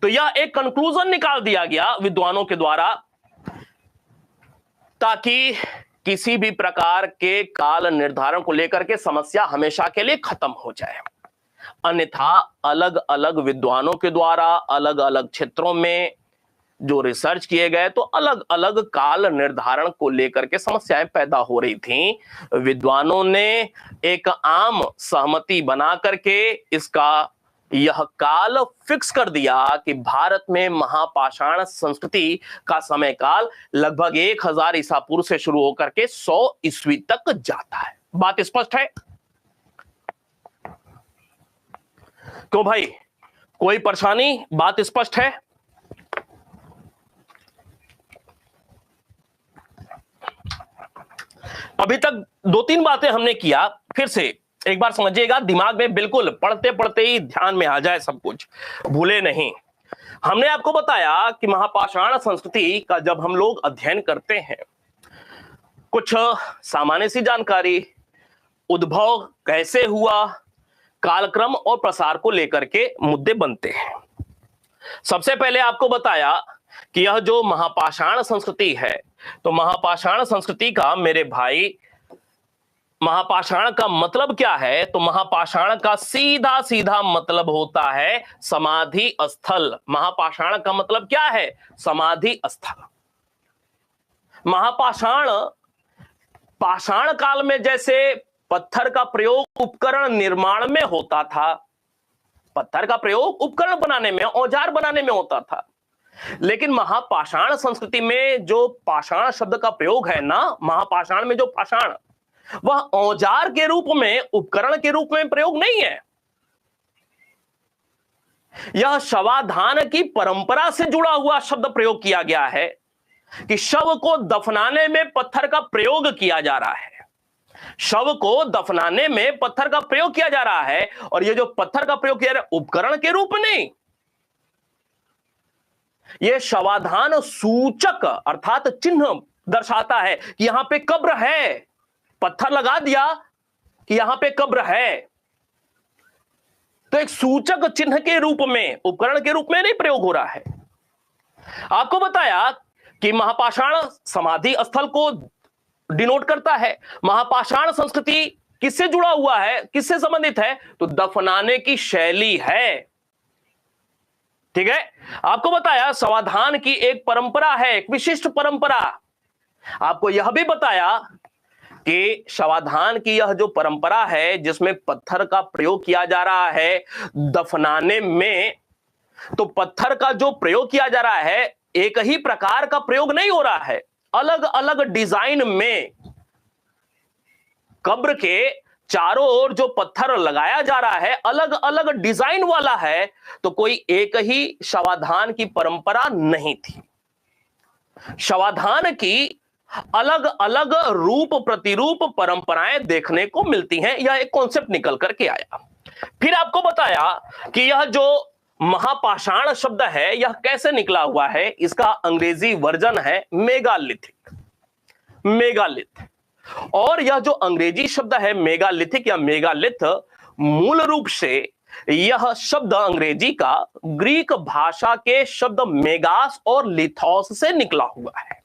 तो यह एक कंक्लूजन निकाल दिया गया विद्वानों के द्वारा, ताकि किसी भी प्रकार के काल निर्धारण को लेकर के समस्या हमेशा के लिए खत्म हो जाए। अन्यथा अलग अलग विद्वानों के द्वारा अलग अलग क्षेत्रों में जो रिसर्च किए गए तो अलग अलग काल निर्धारण को लेकर के समस्याएं पैदा हो रही थीं। विद्वानों ने एक आम सहमति बना करके इसका यह काल फिक्स कर दिया कि भारत में महापाषाण संस्कृति का समय काल लगभग 1000 ईसा पूर्व से शुरू होकर के 100 ईस्वी तक जाता है। बात स्पष्ट है? क्यों भाई, कोई परेशानी? बात स्पष्ट है? अभी तक 2-3 बातें हमने किया, फिर से एक बार समझिएगा, दिमाग में बिल्कुल पढ़ते पढ़ते ही ध्यान में आ जाए, सब कुछ भूले नहीं। हमने आपको बताया कि महापाषाण संस्कृति का जब हम लोग अध्ययन करते हैं, कुछ सामान्य सी जानकारी, उद्भव कैसे हुआ, कालक्रम और प्रसार को लेकर के मुद्दे बनते हैं। सबसे पहले आपको बताया कि यह जो महापाषाण संस्कृति है, तो महापाषाण संस्कृति का मेरे भाई, महापाषाण का मतलब क्या है? तो महापाषाण का सीधा सीधा मतलब होता है समाधि स्थल। महापाषाण का मतलब क्या है? समाधि स्थल। महापाषाण, पाषाण काल में जैसे पत्थर का प्रयोग उपकरण निर्माण में होता था, पत्थर का प्रयोग उपकरण बनाने में, औजार बनाने में होता था, लेकिन महापाषाण संस्कृति में जो पाषाण शब्द का प्रयोग है ना, महापाषाण में जो पाषाण, वह औजार के रूप में, उपकरण के रूप में प्रयोग नहीं है। यह शवाधान की परंपरा से जुड़ा हुआ शब्द प्रयोग किया गया है कि शव को दफनाने में पत्थर का प्रयोग किया जा रहा है। शव को दफनाने में पत्थर का प्रयोग किया जा रहा है, और यह जो पत्थर का प्रयोग किया जा रहा है उपकरण के रूप में नहीं, यह शवाधान सूचक अर्थात चिन्ह दर्शाता है कि यहां पे कब्र है। पत्थर लगा दिया कि यहां पे कब्र है, तो एक सूचक चिन्ह के रूप में, उपकरण के रूप में नहीं प्रयोग हो रहा है। आपको बताया कि महापाषाण समाधि स्थल को डिनोट करता है। महापाषाण संस्कृति किससे जुड़ा हुआ है, किससे संबंधित है? तो दफनाने की शैली है। ठीक है, आपको बताया शवाधान की एक परंपरा है, एक विशिष्ट परंपरा। आपको यह भी बताया कि शवाधान की यह जो परंपरा है जिसमें पत्थर का प्रयोग किया जा रहा है दफनाने में, तो पत्थर का जो प्रयोग किया जा रहा है एक ही प्रकार का प्रयोग नहीं हो रहा है, अलग अलग डिजाइन में। कब्र के चारों ओर जो पत्थर लगाया जा रहा है अलग अलग डिजाइन वाला है, तो कोई एक ही शवाधान की परंपरा नहीं थी। शवाधान की अलग अलग रूप प्रतिरूप परंपराएं देखने को मिलती हैं। यह एक कॉन्सेप्ट निकल करके आया। फिर आपको बताया कि यह जो महापाषाण शब्द है यह कैसे निकला हुआ है। इसका अंग्रेजी वर्जन है मेगालिथिक, मेगालिथ। और यह जो अंग्रेजी शब्द है मेगालिथिक या मेगालिथ, मूल रूप से यह शब्द अंग्रेजी का ग्रीक भाषा के शब्द मेगास और लिथोस से निकला हुआ है।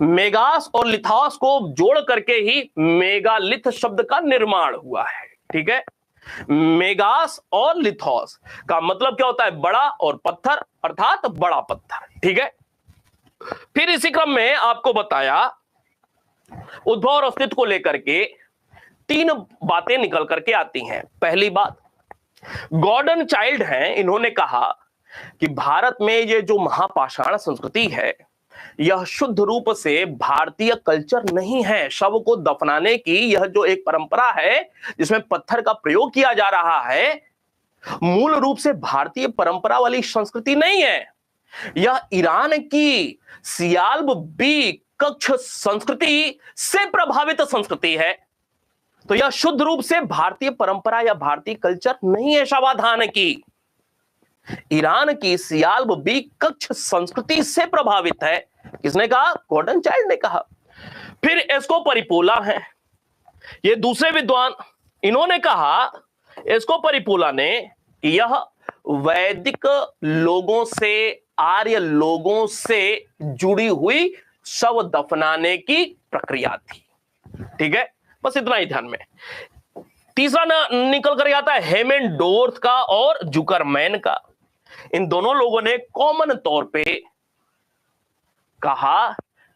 मेगास और लिथोस को जोड़ करके ही मेगालिथ शब्द का निर्माण हुआ है। ठीक है, मेगास और लिथोस का मतलब क्या होता है? बड़ा, और पत्थर अर्थात बड़ा पत्थर। ठीक है, फिर इसी क्रम में आपको बताया उद्भव और अस्तित्व को लेकर के तीन बातें निकल करके आती हैं। पहली बात, गॉर्डन चाइल्ड हैं, इन्होंने कहा कि भारत में ये जो महापाषाण संस्कृति है यह शुद्ध रूप से भारतीय कल्चर नहीं है। शव को दफनाने की यह जो एक परंपरा है जिसमें पत्थर का प्रयोग किया जा रहा है, मूल रूप से भारतीय परंपरा वाली संस्कृति नहीं है। यह ईरान की सियाल्ब बी कक्ष संस्कृति से प्रभावित संस्कृति है। तो यह शुद्ध रूप से भारतीय परंपरा या भारतीय कल्चर नहीं है। सावधान की ईरान की सियाल्ब बी कक्ष संस्कृति से प्रभावित है। किसने कहा? गॉर्डन चाइल्ड ने कहा। फिर एस्को परिपोला है, ये दूसरे विद्वान, इन्होंने कहा, एस्को परिपोला ने, यह वैदिक लोगों से, आर्य लोगों से जुड़ी हुई शव दफनाने की प्रक्रिया थी। ठीक है, बस इतना ही ध्यान में। तीसरा निकल कर आता है हेमेंडोर्फ का और जुकरमैन का। इन दोनों लोगों ने कॉमन तौर पे कहा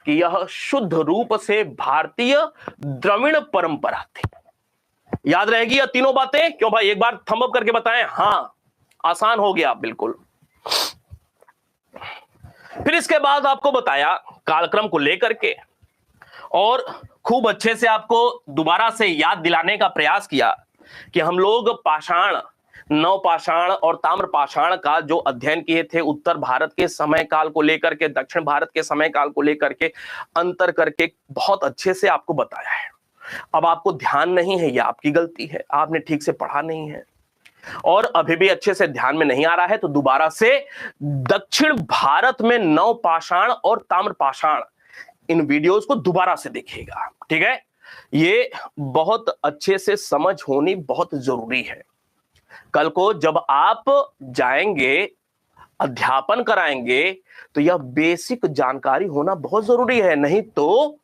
कि यह शुद्ध रूप से भारतीय द्रविड़ परंपरा थी। याद रहेगी यह तीनों बातें? क्यों भाई, एक बार थंब अप करके बताएं। हां, आसान हो गया बिल्कुल। फिर इसके बाद आपको बताया कालक्रम को लेकर के, और खूब अच्छे से आपको दोबारा से याद दिलाने का प्रयास किया कि हम लोग पाषाण, नवपाषाण और ताम्रपाषाण का जो अध्ययन किए थे, उत्तर भारत के समय काल को लेकर के, दक्षिण भारत के समय काल को लेकर के अंतर करके बहुत अच्छे से आपको बताया है। अब आपको ध्यान नहीं है, यह आपकी गलती है, आपने ठीक से पढ़ा नहीं है, और अभी भी अच्छे से ध्यान में नहीं आ रहा है तो दोबारा से दक्षिण भारत में नवपाषाण और ताम्रपाषाण, इन वीडियोस को दोबारा से देखिएगा। ठीक है, ये बहुत अच्छे से समझ होनी बहुत जरूरी है। कल को जब आप जाएंगे, अध्यापन कराएंगे, तो यह बेसिक जानकारी होना बहुत जरूरी है। नहीं तो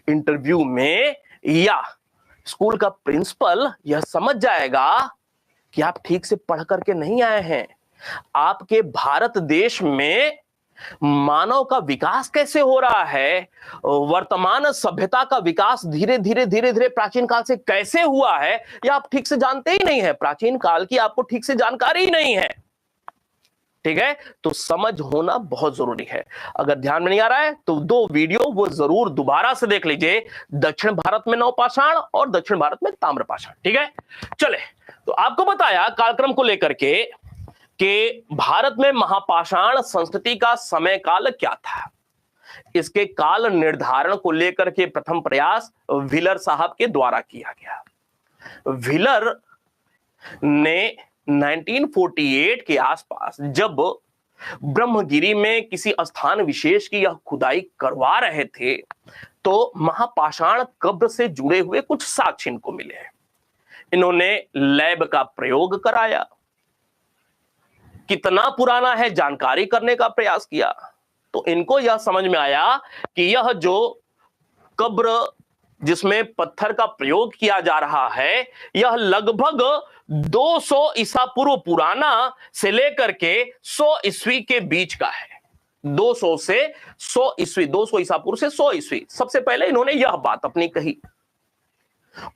इंटरव्यू में या स्कूल का प्रिंसिपल यह समझ जाएगा कि आप ठीक से पढ़ करके नहीं आए हैं। आपके भारत देश में मानव का विकास कैसे हो रहा है, वर्तमान सभ्यता का विकास धीरे धीरे प्राचीन काल से कैसे हुआ है, यह आप ठीक से जानते ही नहीं है। प्राचीन काल की आपको ठीक से जानकारी ही नहीं है। ठीक है, तो समझ होना बहुत जरूरी है। अगर ध्यान में नहीं आ रहा है तो दो वीडियो वो जरूर दोबारा से देख लीजिए, दक्षिण भारत में नवपाषाण और दक्षिण भारत में ताम्रपाषाण। ठीक है, चले, तो आपको बताया कालक्रम को लेकर के कि भारत में महापाषाण संस्कृति का समय काल क्या था। इसके काल निर्धारण को लेकर के प्रथम प्रयास व्हीलर साहब के द्वारा किया गया। व्हीलर ने 1948 के आसपास जब ब्रह्मगिरी में किसी स्थान विशेष की यह खुदाई करवा रहे थे, तो महापाषाण कब्र से जुड़े हुए कुछ साक्ष्य इनको मिले हैं। इन्होंने लैब का प्रयोग कराया, कितना पुराना है जानकारी करने का प्रयास किया, तो इनको यह समझ में आया कि यह जो कब्र जिसमें पत्थर का प्रयोग किया जा रहा है, यह लगभग 200 ईसा पूर्व पुराना से लेकर के 100 ईस्वी के बीच का है। 200 से 100 ईस्वी, 200 ईसा पूर्व से 100 ईस्वी, सबसे पहले इन्होंने यह बात अपनी कही।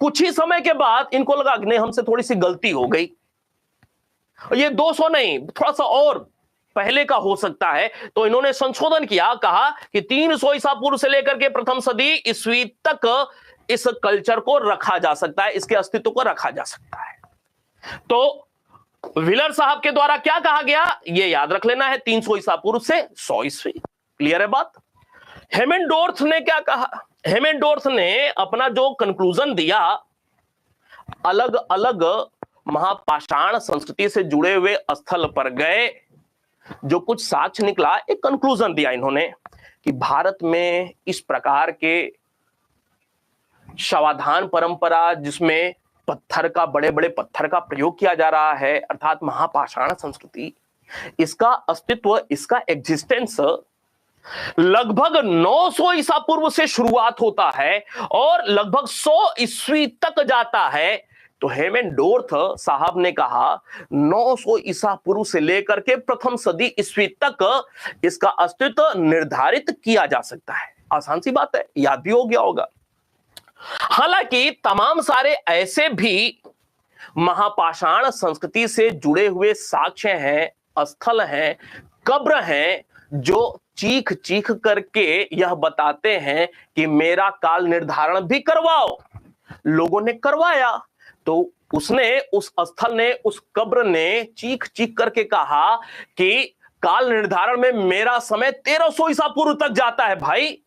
कुछ ही समय के बाद इनको लगा कि नहीं, हमसे थोड़ी सी गलती हो गई, ये 200 नहीं, थोड़ा सा और पहले का हो सकता है। तो इन्होंने संशोधन किया, कहा कि 300 ईसा पूर्व से लेकर के प्रथम सदी ईस्वी तक इस कल्चर को रखा जा सकता है, इसके अस्तित्व को रखा जा सकता है। तो व्हीलर साहब के द्वारा क्या कहा गया, यह याद रख लेना है, 300 ईसा पूर्व से 100 ईस्वी। क्लियर है बात? हेमेंडोर्फ ने क्या कहा? हेमेंडोर्फ ने अपना जो कंक्लूजन दिया, अलग अलग महापाषाण संस्कृति से जुड़े हुए स्थल पर गए, जो कुछ साक्ष्य निकला, एक कंक्लूजन दिया इन्होंने कि भारत में इस प्रकार के शवाधान परंपरा जिसमें पत्थर का, बड़े बड़े पत्थर का प्रयोग किया जा रहा है, अर्थात महापाषाण संस्कृति, इसका अस्तित्व, इसका एग्जिस्टेंस लगभग 900 ईसा पूर्व से शुरुआत होता है और लगभग 100 ईस्वी तक जाता है। तो हेमेंडोर्फ साहब ने कहा 900 ईसा पूर्व से लेकर के प्रथम सदी ईस्वी तक इसका अस्तित्व निर्धारित किया जा सकता है। आसान सी बात है, याद भी हो गया होगा। हालांकि तमाम सारे ऐसे भी महापाषाण संस्कृति से जुड़े हुए साक्ष्य हैं, स्थल हैं, कब्र हैं, जो चीख चीख करके यह बताते हैं कि मेरा काल निर्धारण भी करवाओ। लोगों ने करवाया तो उस स्थल ने, उस कब्र ने चीख चीख करके कहा कि काल निर्धारण में मेरा समय 1300 ईसा पूर्व तक जाता है। भाई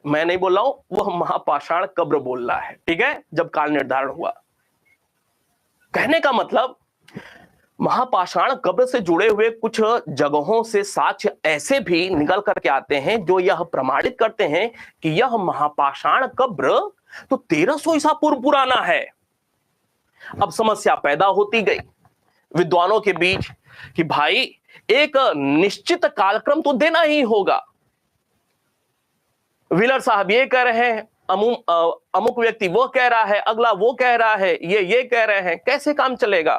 मैं नहीं बोल रहा हूं, वह महापाषाण कब्र बोल रहा है, ठीक है, जब काल निर्धारण हुआ। कहने का मतलब महापाषाण कब्र से जुड़े हुए कुछ जगहों से साक्ष्य ऐसे भी निकल करके आते हैं जो यह प्रमाणित करते हैं कि यह महापाषाण कब्र तो 1300 ईसा पूर्व पुराना है। अब समस्या पैदा होती गई विद्वानों के बीच कि भाई एक निश्चित कालक्रम तो देना ही होगा। व्हीलर साहब ये कह रहे हैं, अमुक व्यक्ति वो कह रहा है, अगला वो कह रहा है, ये कह रहे हैं, कैसे काम चलेगा?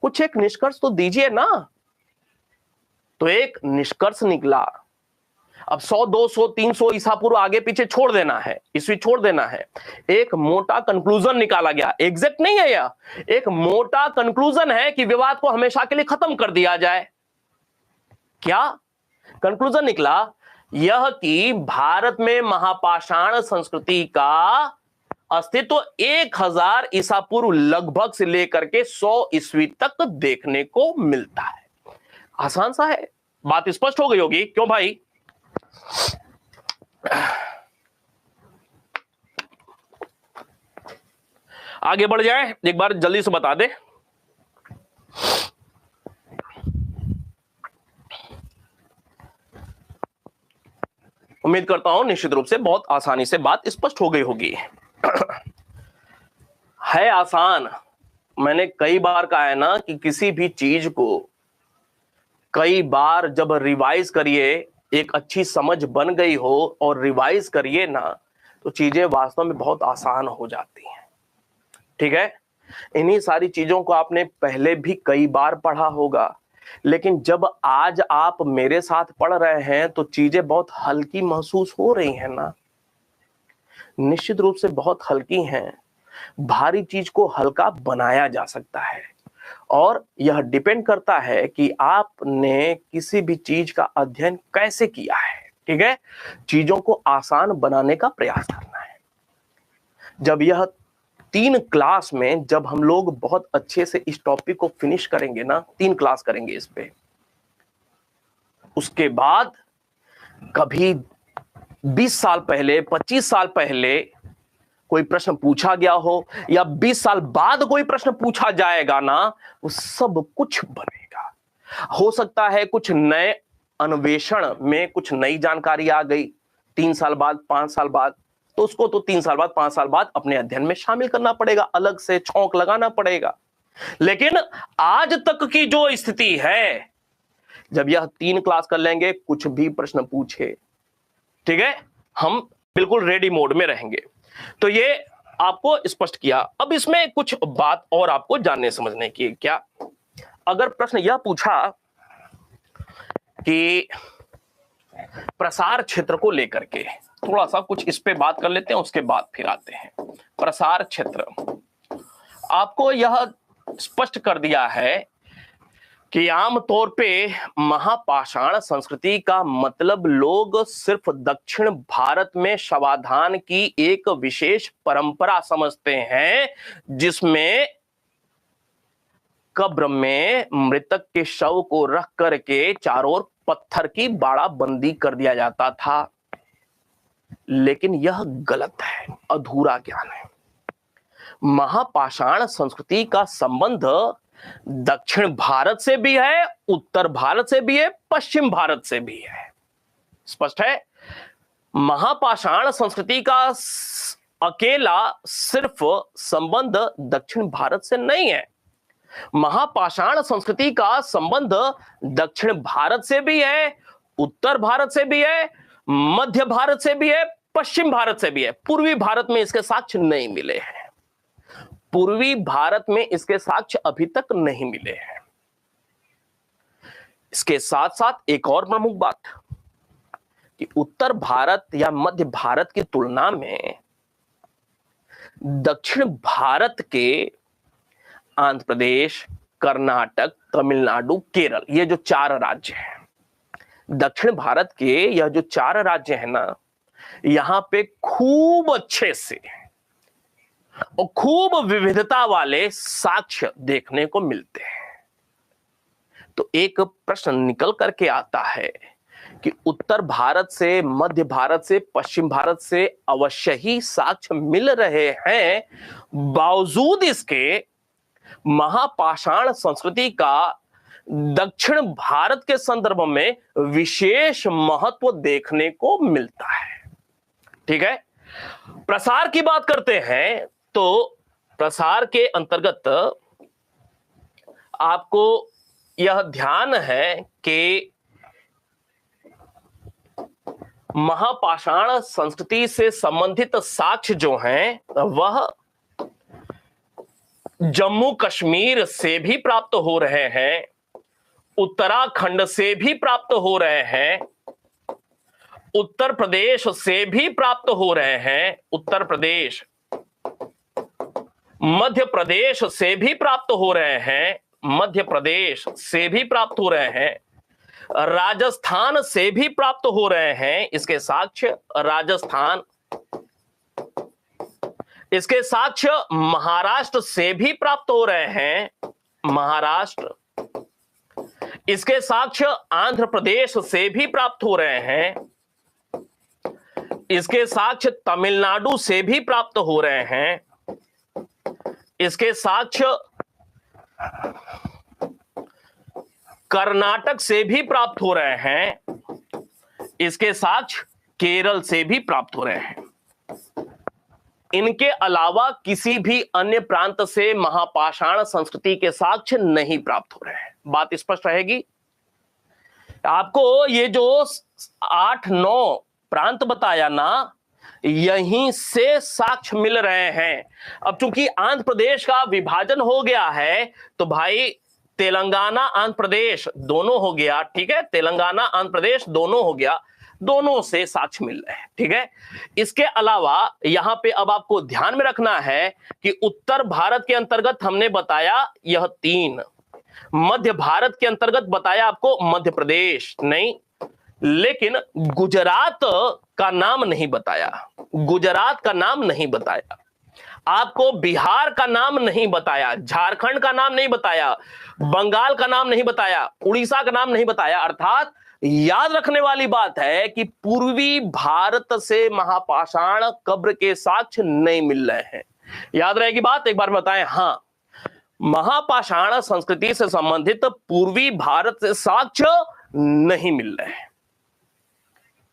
कुछ एक निष्कर्ष तो दीजिए ना। तो एक निष्कर्ष निकला। अब 100, 200, 300 ईसा पूर्व आगे पीछे छोड़ देना है, ईस्वी छोड़ देना है। एक मोटा कंक्लूजन निकाला गया, एग्जैक्ट नहीं है यह, एक मोटा कंक्लूजन है कि विवाद को हमेशा के लिए खत्म कर दिया जाए। क्या कंक्लूजन निकला? यह कि भारत में महापाषाण संस्कृति का अस्तित्व 1000 ईसा पूर्व लगभग से लेकर के 100 ईस्वी तक देखने को मिलता है। आसान सा है, बात स्पष्ट हो गई होगी, क्यों भाई? आगे बढ़ जाए, एक बार जल्दी से बता दे। उम्मीद करता हूं निश्चित रूप से बहुत आसानी से बात स्पष्ट हो गई होगी। है आसान। मैंने कई बार कहा है ना कि किसी भी चीज को कई बार जब रिवाइज करिए, एक अच्छी समझ बन गई हो और रिवाइज करिए ना, तो चीजें वास्तव में बहुत आसान हो जाती हैं। ठीक है, इन्हीं सारी चीजों को आपने पहले भी कई बार पढ़ा होगा, लेकिन जब आज आप मेरे साथ पढ़ रहे हैं तो चीजें बहुत हल्की महसूस हो रही हैं ना। निश्चित रूप से बहुत हल्की हैं। भारी चीज को हल्का बनाया जा सकता है और यह डिपेंड करता है कि आपने किसी भी चीज का अध्ययन कैसे किया है। ठीक है, चीजों को आसान बनाने का प्रयास करना है। जब यह 3 क्लास में जब हम लोग बहुत अच्छे से इस टॉपिक को फिनिश करेंगे ना, 3 क्लास करेंगे इस पे, उसके बाद कभी 20 साल पहले, 25 साल पहले कोई प्रश्न पूछा गया हो या 20 साल बाद कोई प्रश्न पूछा जाएगा ना, वो सब कुछ बनेगा। हो सकता है कुछ नए अन्वेषण में कुछ नई जानकारी आ गई 3 साल बाद, 5 साल बाद, तो उसको तो 3 साल बाद, 5 साल बाद अपने अध्ययन में शामिल करना पड़ेगा, अलग से छौंक लगाना पड़ेगा। लेकिन आज तक की जो स्थिति है, जब यह 3 क्लास कर लेंगे, कुछ भी प्रश्न पूछे, ठीक है, हम बिल्कुल रेडी मोड में रहेंगे। तो ये आपको स्पष्ट किया। अब इसमें कुछ बात और आपको जानने समझने की। क्या अगर प्रश्न यह पूछा कि प्रसार क्षेत्र को लेकर के, थोड़ा सा कुछ इस पे बात कर लेते हैं, उसके बाद फिर आते हैं। प्रसार क्षेत्र, आपको यह स्पष्ट कर दिया है कि आमतौर पे महापाषाण संस्कृति का मतलब लोग सिर्फ दक्षिण भारत में शवाधान की एक विशेष परंपरा समझते हैं, जिसमें कब्र में मृतक के शव को रख करके चारों ओर पत्थर की बाड़ाबंदी कर दिया जाता था। लेकिन यह गलत है, अधूरा ज्ञान है। महापाषाण संस्कृति का संबंध दक्षिण भारत से भी है, उत्तर भारत से भी है, पश्चिम भारत से भी है। स्पष्ट है? महापाषाण संस्कृति का अकेला सिर्फ संबंध दक्षिण भारत से नहीं है। महापाषाण संस्कृति का संबंध दक्षिण भारत से भी है, उत्तर भारत से भी है, मध्य भारत से भी है, पश्चिम भारत से भी है। पूर्वी भारत में इसके साक्ष्य नहीं मिले हैं। पूर्वी भारत में इसके साक्ष्य अभी तक नहीं मिले हैं। इसके साथ साथ एक और प्रमुख बात कि उत्तर भारत या मध्य भारत की तुलना में दक्षिण भारत के आंध्र प्रदेश, कर्नाटक, तमिलनाडु, केरल, ये जो 4 राज्य हैं, दक्षिण भारत के यह जो 4 राज्य हैं ना, यहां पे खूब अच्छे से और खूब विविधता वाले साक्ष्य देखने को मिलते हैं। तो एक प्रश्न निकल करके आता है कि उत्तर भारत से, मध्य भारत से, पश्चिम भारत से अवश्य ही साक्ष्य मिल रहे हैं, बावजूद इसके महापाषाण संस्कृति का दक्षिण भारत के संदर्भ में विशेष महत्व देखने को मिलता है। ठीक है, प्रसार की बात करते हैं तो प्रसार के अंतर्गत आपको यह ध्यान है कि महापाषाण संस्कृति से संबंधित साक्ष्य जो हैं वह जम्मू कश्मीर से भी प्राप्त हो रहे हैं, उत्तराखंड से भी प्राप्त हो रहे हैं, उत्तर प्रदेश से भी प्राप्त हो रहे हैं, उत्तर प्रदेश, मध्य प्रदेश से भी प्राप्त हो रहे हैं, मध्य प्रदेश से भी प्राप्त हो रहे हैं, राजस्थान से भी प्राप्त हो रहे हैं। इसके साक्ष्य राजस्थान, इसके साक्ष्य महाराष्ट्र से भी प्राप्त हो रहे हैं, महाराष्ट्र, इसके साक्ष्य आंध्र प्रदेश से भी प्राप्त हो रहे हैं, इसके साक्ष्य तमिलनाडु से भी प्राप्त हो रहे हैं, इसके साक्ष्य कर्नाटक से भी प्राप्त हो रहे हैं, इसके साक्ष्य केरल से भी प्राप्त हो रहे हैं। इनके अलावा किसी भी अन्य प्रांत से महापाषाण संस्कृति के साक्ष्य नहीं प्राप्त हो रहे हैं। बात स्पष्ट रहेगी। आपको ये जो 8-9 प्रांत बताया ना, यहीं से साक्ष्य मिल रहे हैं। अब चूंकि आंध्र प्रदेश का विभाजन हो गया है तो भाई तेलंगाना आंध्र प्रदेश दोनों हो गया। ठीक है, तेलंगाना आंध्र प्रदेश दोनों हो गया, दोनों से साक्ष्य मिल रहे हैं। ठीक है, इसके अलावा यहां पे अब आपको ध्यान में रखना है कि उत्तर भारत के अंतर्गत हमने बताया यह 3, मध्य भारत के अंतर्गत बताया आपको मध्य प्रदेश नहीं, लेकिन गुजरात का नाम नहीं बताया, गुजरात का नाम नहीं बताया, आपको बिहार का नाम नहीं बताया, झारखंड का नाम नहीं बताया, बंगाल का नाम नहीं बताया, उड़ीसा का नाम नहीं बताया। अर्थात याद रखने वाली बात है कि पूर्वी भारत से महापाषाण कब्र के साक्ष्य नहीं मिल रहे हैं। याद रहेगी बात, एक बार बताएं। हां, महापाषाण संस्कृति से संबंधित पूर्वी भारत से साक्ष्य नहीं मिल रहे हैं।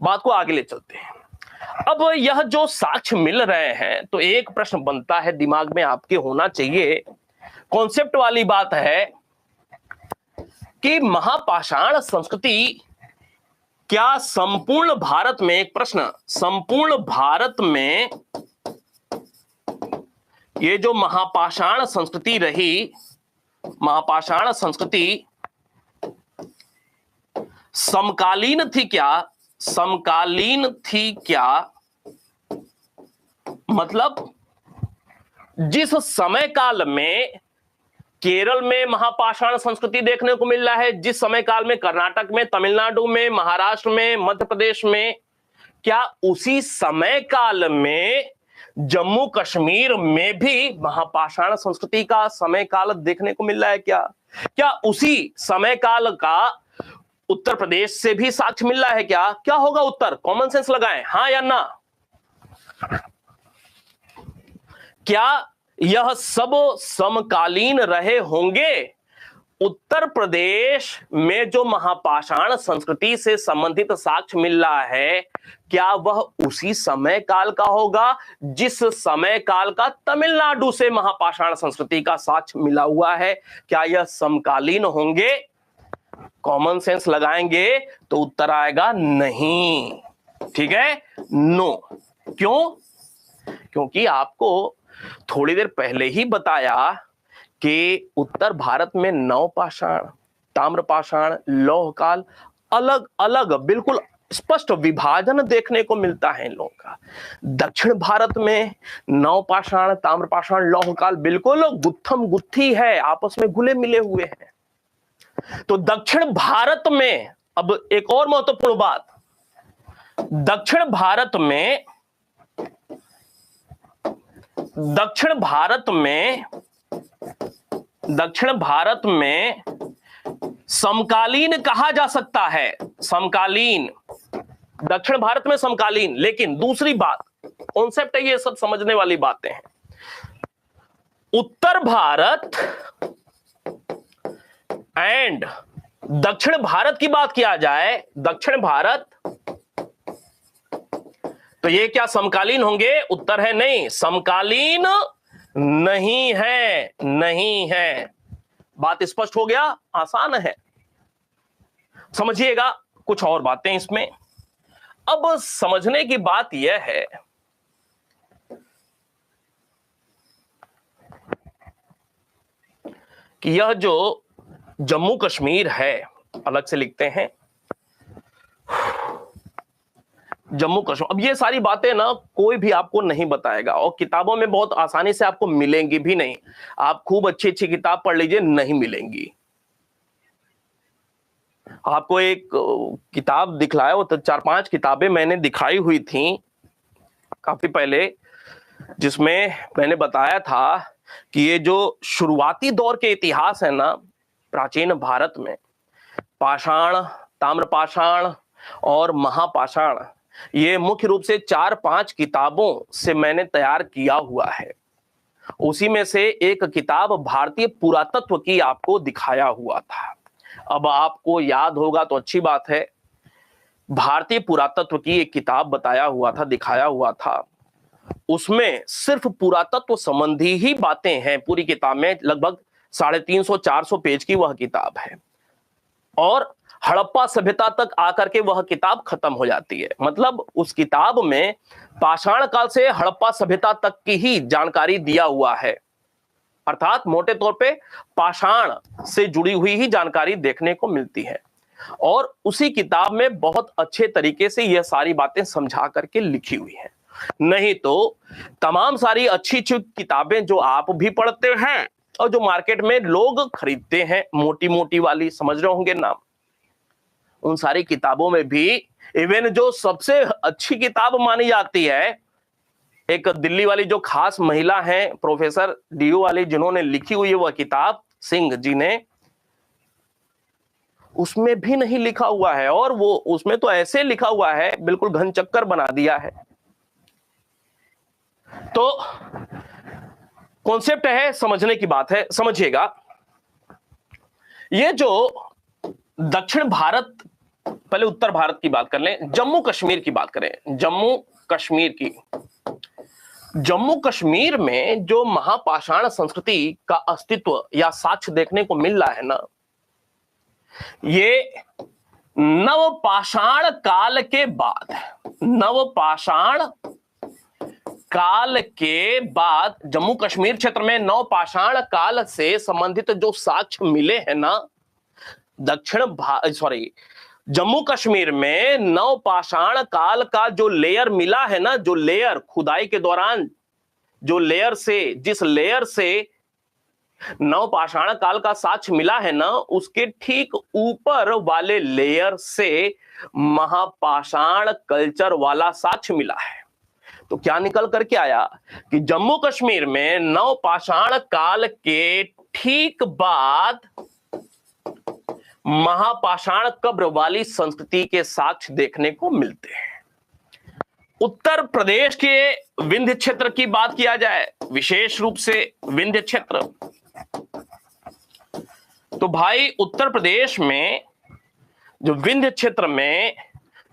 बात को आगे ले चलते हैं। अब यह जो साक्ष्य मिल रहे हैं तो एक प्रश्न बनता है, दिमाग में आपके होना चाहिए, कॉन्सेप्ट वाली बात है कि महापाषाण संस्कृति क्या संपूर्ण भारत में, एक प्रश्न, संपूर्ण भारत में ये जो महापाषाण संस्कृति रही, महापाषाण संस्कृति समकालीन थी क्या? समकालीन थी क्या? मतलब जिस समय काल में केरल में महापाषाण संस्कृति देखने को मिल रहा है, जिस समय काल में कर्नाटक में, तमिलनाडु में, महाराष्ट्र में, मध्य प्रदेश में, क्या उसी समय काल में जम्मू कश्मीर में भी महापाषाण संस्कृति का समय काल देखने को मिल रहा है क्या? क्या उसी समय काल का उत्तर प्रदेश से भी साक्ष्य मिल रहा है क्या? क्या होगा उत्तर? कॉमन सेंस लगाएं, हां या ना। क्या यह सब समकालीन रहे होंगे? उत्तर प्रदेश में जो महापाषाण संस्कृति से संबंधित साक्ष्य मिल रहा है, क्या वह उसी समय काल का होगा जिस समय काल का तमिलनाडु से महापाषाण संस्कृति का साक्ष्य मिला हुआ है? क्या यह समकालीन होंगे? कॉमन सेंस लगाएंगे तो उत्तर आएगा नहीं। ठीक है, नो। क्यों? क्योंकि आपको थोड़ी देर पहले ही बताया कि उत्तर भारत में नवपाषाण, ताम्रपाषाण, लौह काल अलग अलग, बिल्कुल स्पष्ट विभाजन देखने को मिलता है इन लोगों का। दक्षिण भारत में नवपाषाण, ताम्रपाषाण, लौह काल बिल्कुल गुत्थम गुत्थी है, आपस में घुले मिले हुए हैं। तो दक्षिण भारत में, अब एक और महत्वपूर्ण बात, दक्षिण भारत में समकालीन कहा जा सकता है, समकालीन, दक्षिण भारत में समकालीन। लेकिन दूसरी बात, कॉन्सेप्ट है, ये सब समझने वाली बातें हैं। उत्तर भारत एंड दक्षिण भारत की बात किया जाए, दक्षिण भारत, तो ये क्या समकालीन होंगे? उत्तर है नहीं, समकालीन नहीं है, नहीं है। बात स्पष्ट हो गया, आसान है, समझिएगा। कुछ और बातें इसमें अब समझने की बात यह है कि यह जो जम्मू कश्मीर है, अलग से लिखते हैं जम्मू कश्मीर। अब ये सारी बातें ना कोई भी आपको नहीं बताएगा, और किताबों में बहुत आसानी से आपको मिलेंगी भी नहीं। आप खूब अच्छी अच्छी किताब पढ़ लीजिए, नहीं मिलेंगी। आपको एक किताब दिखलाया, वो तो 4-5 किताबें मैंने दिखाई हुई थी काफी पहले, जिसमें मैंने बताया था कि ये जो शुरुआती दौर के इतिहास है ना प्राचीन भारत में, पाषाण, ताम्रपाषाण और महापाषाण, ये मुख्य रूप से 4-5 किताबों से मैंने तैयार किया हुआ है। उसी में से एक किताब भारतीय पुरातत्व की आपको दिखाया हुआ था। अब आपको याद होगा तो अच्छी बात है। भारतीय पुरातत्व की एक किताब बताया हुआ था, दिखाया हुआ था। उसमें सिर्फ पुरातत्व संबंधी ही बातें हैं पूरी किताब में। लगभग 350-400 पेज की वह किताब है, और हड़प्पा सभ्यता तक आकर के वह किताब खत्म हो जाती है। मतलब उस किताब में पाषाण काल से हड़प्पा सभ्यता तक की ही जानकारी दिया हुआ है, अर्थात मोटे तौर पे पाषाण से जुड़ी हुई ही जानकारी देखने को मिलती है। और उसी किताब में बहुत अच्छे तरीके से यह सारी बातें समझा करके लिखी हुई है। नहीं तो तमाम सारी अच्छी अच्छी किताबें जो आप भी पढ़ते हैं और जो मार्केट में लोग खरीदते हैं, मोटी मोटी वाली, समझ रहे होंगे नाम, उन सारी किताबों में भी इवन जो सबसे अच्छी किताब मानी जाती है, एक दिल्ली वाली जो खास महिला है, प्रोफेसर डीयू वाली, जिन्होंने लिखी हुई है वह किताब, सिंह जी ने, उसमें भी नहीं लिखा हुआ है। और वो उसमें तो ऐसे लिखा हुआ है, बिल्कुल घन चक्कर बना दिया है। तो कॉन्सेप्ट है, समझने की बात है, समझिएगा। ये जो दक्षिण भारत, पहले उत्तर भारत की बात कर लें, जम्मू कश्मीर की बात करें, जम्मू कश्मीर की। जम्मू कश्मीर में जो महापाषाण संस्कृति का अस्तित्व या साक्ष्य देखने को मिल रहा है ना, ये नवपाषाण काल के बाद, नवपाषाण काल के बाद जम्मू कश्मीर क्षेत्र में नवपाषाण काल से संबंधित जो साक्ष्य मिले हैं ना, जम्मू कश्मीर में नवपाषाण काल का जो लेयर मिला है ना, जो लेयर खुदाई के दौरान, जो लेयर से, जिस लेयर से नवपाषाण काल का साक्ष्य मिला है ना, उसके ठीक ऊपर वाले लेयर से महापाषाण कल्चर वाला साक्ष्य मिला है। तो क्या निकल करके आया कि जम्मू कश्मीर में नवपाषाण काल के ठीक बाद महापाषाण कब्र वाली संस्कृति के साक्ष्य देखने को मिलते हैं। उत्तर प्रदेश के विंध्य क्षेत्र की बात किया जाए, विशेष रूप से विंध्य क्षेत्र, तो भाई उत्तर प्रदेश में जो विंध्य क्षेत्र में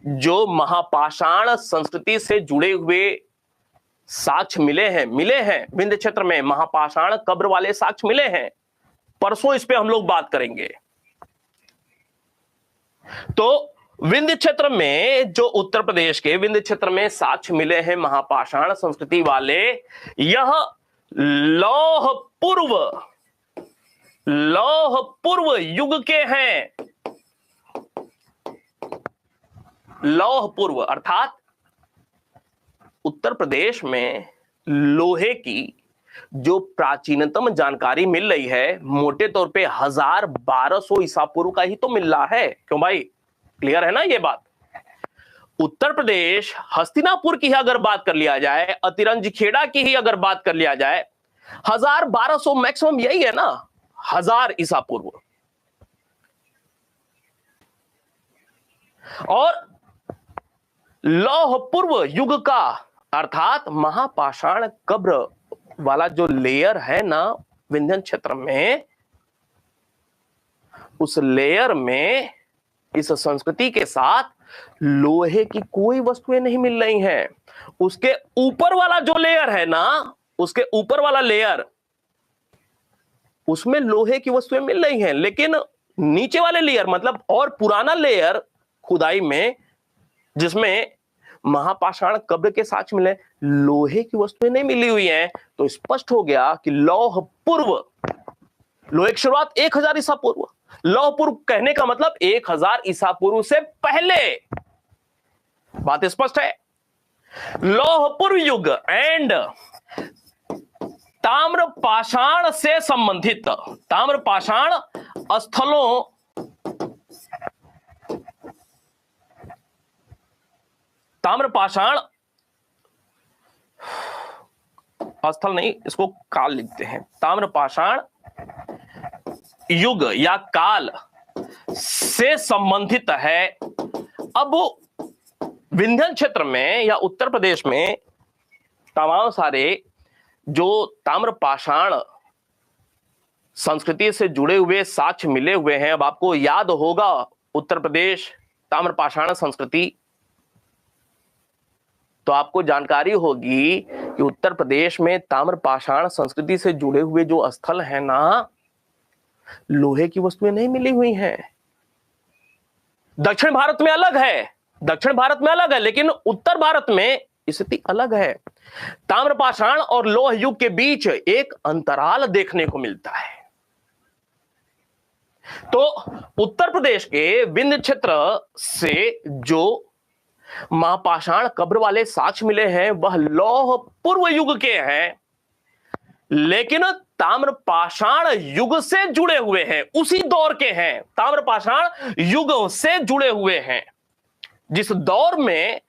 जो महापाषाण संस्कृति से जुड़े हुए साक्ष्य मिले हैं विंध्य क्षेत्र में महापाषाण कब्र वाले साक्ष्य मिले हैं। परसों इस पे हम लोग बात करेंगे। तो विंध्य क्षेत्र में, जो उत्तर प्रदेश के विंध्य क्षेत्र में साक्ष्य मिले हैं महापाषाण संस्कृति वाले, यह लौह पूर्व युग के हैं। लौह पूर्व अर्थात उत्तर प्रदेश में लोहे की जो प्राचीनतम जानकारी मिल रही है मोटे तौर पे 1200 ईसा पूर्व का ही तो मिल रहा है। क्यों भाई, क्लियर है ना ये बात? उत्तर प्रदेश हस्तिनापुर की ही अगर बात कर लिया जाए, अतिरंज खेड़ा की ही अगर बात कर लिया जाए, 1200 मैक्सिमम यही है ना, 1000 ईसा पूर्व। और लौह पूर्व युग का अर्थात महापाषाण कब्र वाला जो लेयर है ना विंध्य क्षेत्र में, उस लेयर में इस संस्कृति के साथ लोहे की कोई वस्तुएं नहीं मिल रही हैं। उसके ऊपर वाला जो लेयर है ना, उसके ऊपर वाला लेयर, उसमें लोहे की वस्तुएं मिल रही हैं, लेकिन नीचे वाले लेयर मतलब और पुराना लेयर खुदाई में जिसमें महापाषाण कब्र के साक्ष्य मिले, लोहे की वस्तुएं नहीं मिली हुई हैं। तो स्पष्ट हो गया कि लौह पूर्व, लोहे की शुरुआत 1000 ईसा पूर्व, लौह पूर्व कहने का मतलब 1000 ईसा पूर्व से पहले। बात स्पष्ट है। लौह पूर्व युग एंड ताम्रपाषाण से संबंधित ताम्रपाषाण स्थलों ताम्रपाषाण स्थल नहीं, इसको काल लिखते हैं, ताम्रपाषाण युग या काल से संबंधित है। अब विंध्य क्षेत्र में या उत्तर प्रदेश में तमाम सारे जो ताम्रपाषाण संस्कृति से जुड़े हुए साक्ष्य मिले हुए हैं। अब आपको याद होगा उत्तर प्रदेश ताम्रपाषाण संस्कृति, तो आपको जानकारी होगी कि उत्तर प्रदेश में ताम्रपाषाण संस्कृति से जुड़े हुए जो स्थल है ना, लोहे की वस्तुएं नहीं मिली हुई हैं। दक्षिण भारत में अलग है, दक्षिण भारत में अलग है, लेकिन उत्तर भारत में स्थिति अलग है। ताम्रपाषाण और लौह युग के बीच एक अंतराल देखने को मिलता है। तो उत्तर प्रदेश के विंध्य क्षेत्र से जो महापाषाण कब्र वाले साक्ष्य मिले हैं वह लौह पूर्व युग के हैं, लेकिन ताम्रपाषाण युग से जुड़े हुए हैं, उसी दौर के हैं, ताम्रपाषाण युग से जुड़े हुए हैं। जिस दौर में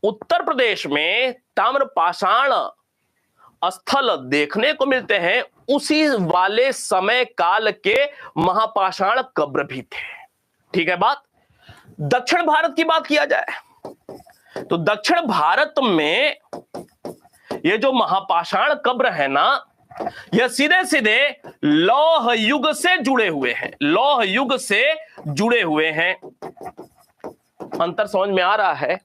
उत्तर प्रदेश में ताम्रपाषाण स्थल देखने को मिलते हैं, उसी वाले समय काल के महापाषाण कब्र भी थे। ठीक है बात। दक्षिण भारत की बात किया जाए तो दक्षिण भारत में ये जो महापाषाण कब्र है ना, यह सीधे सीधे लौह युग से जुड़े हुए हैं, लौह युग से जुड़े हुए हैं। अंतर समझ में आ रहा है?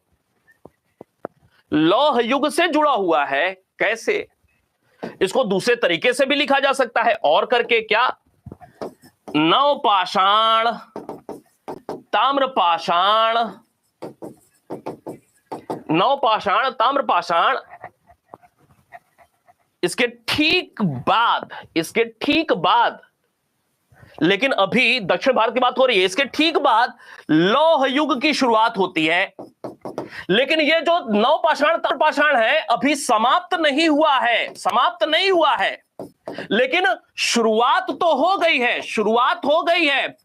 लौह युग से जुड़ा हुआ है। कैसे? इसको दूसरे तरीके से भी लिखा जा सकता है, और करके क्या, नवपाषाण ताम्रपाषाण, नवपाषाण ताम्रपाषाण, इसके ठीक बाद, लेकिन अभी दक्षिण भारत की बात हो रही है, इसके ठीक बाद लौह युग की शुरुआत होती है। लेकिन ये जो नवपाषाण ताम्रपाषाण है अभी समाप्त नहीं हुआ है, समाप्त नहीं हुआ है, लेकिन शुरुआत तो हो गई है, शुरुआत हो गई है।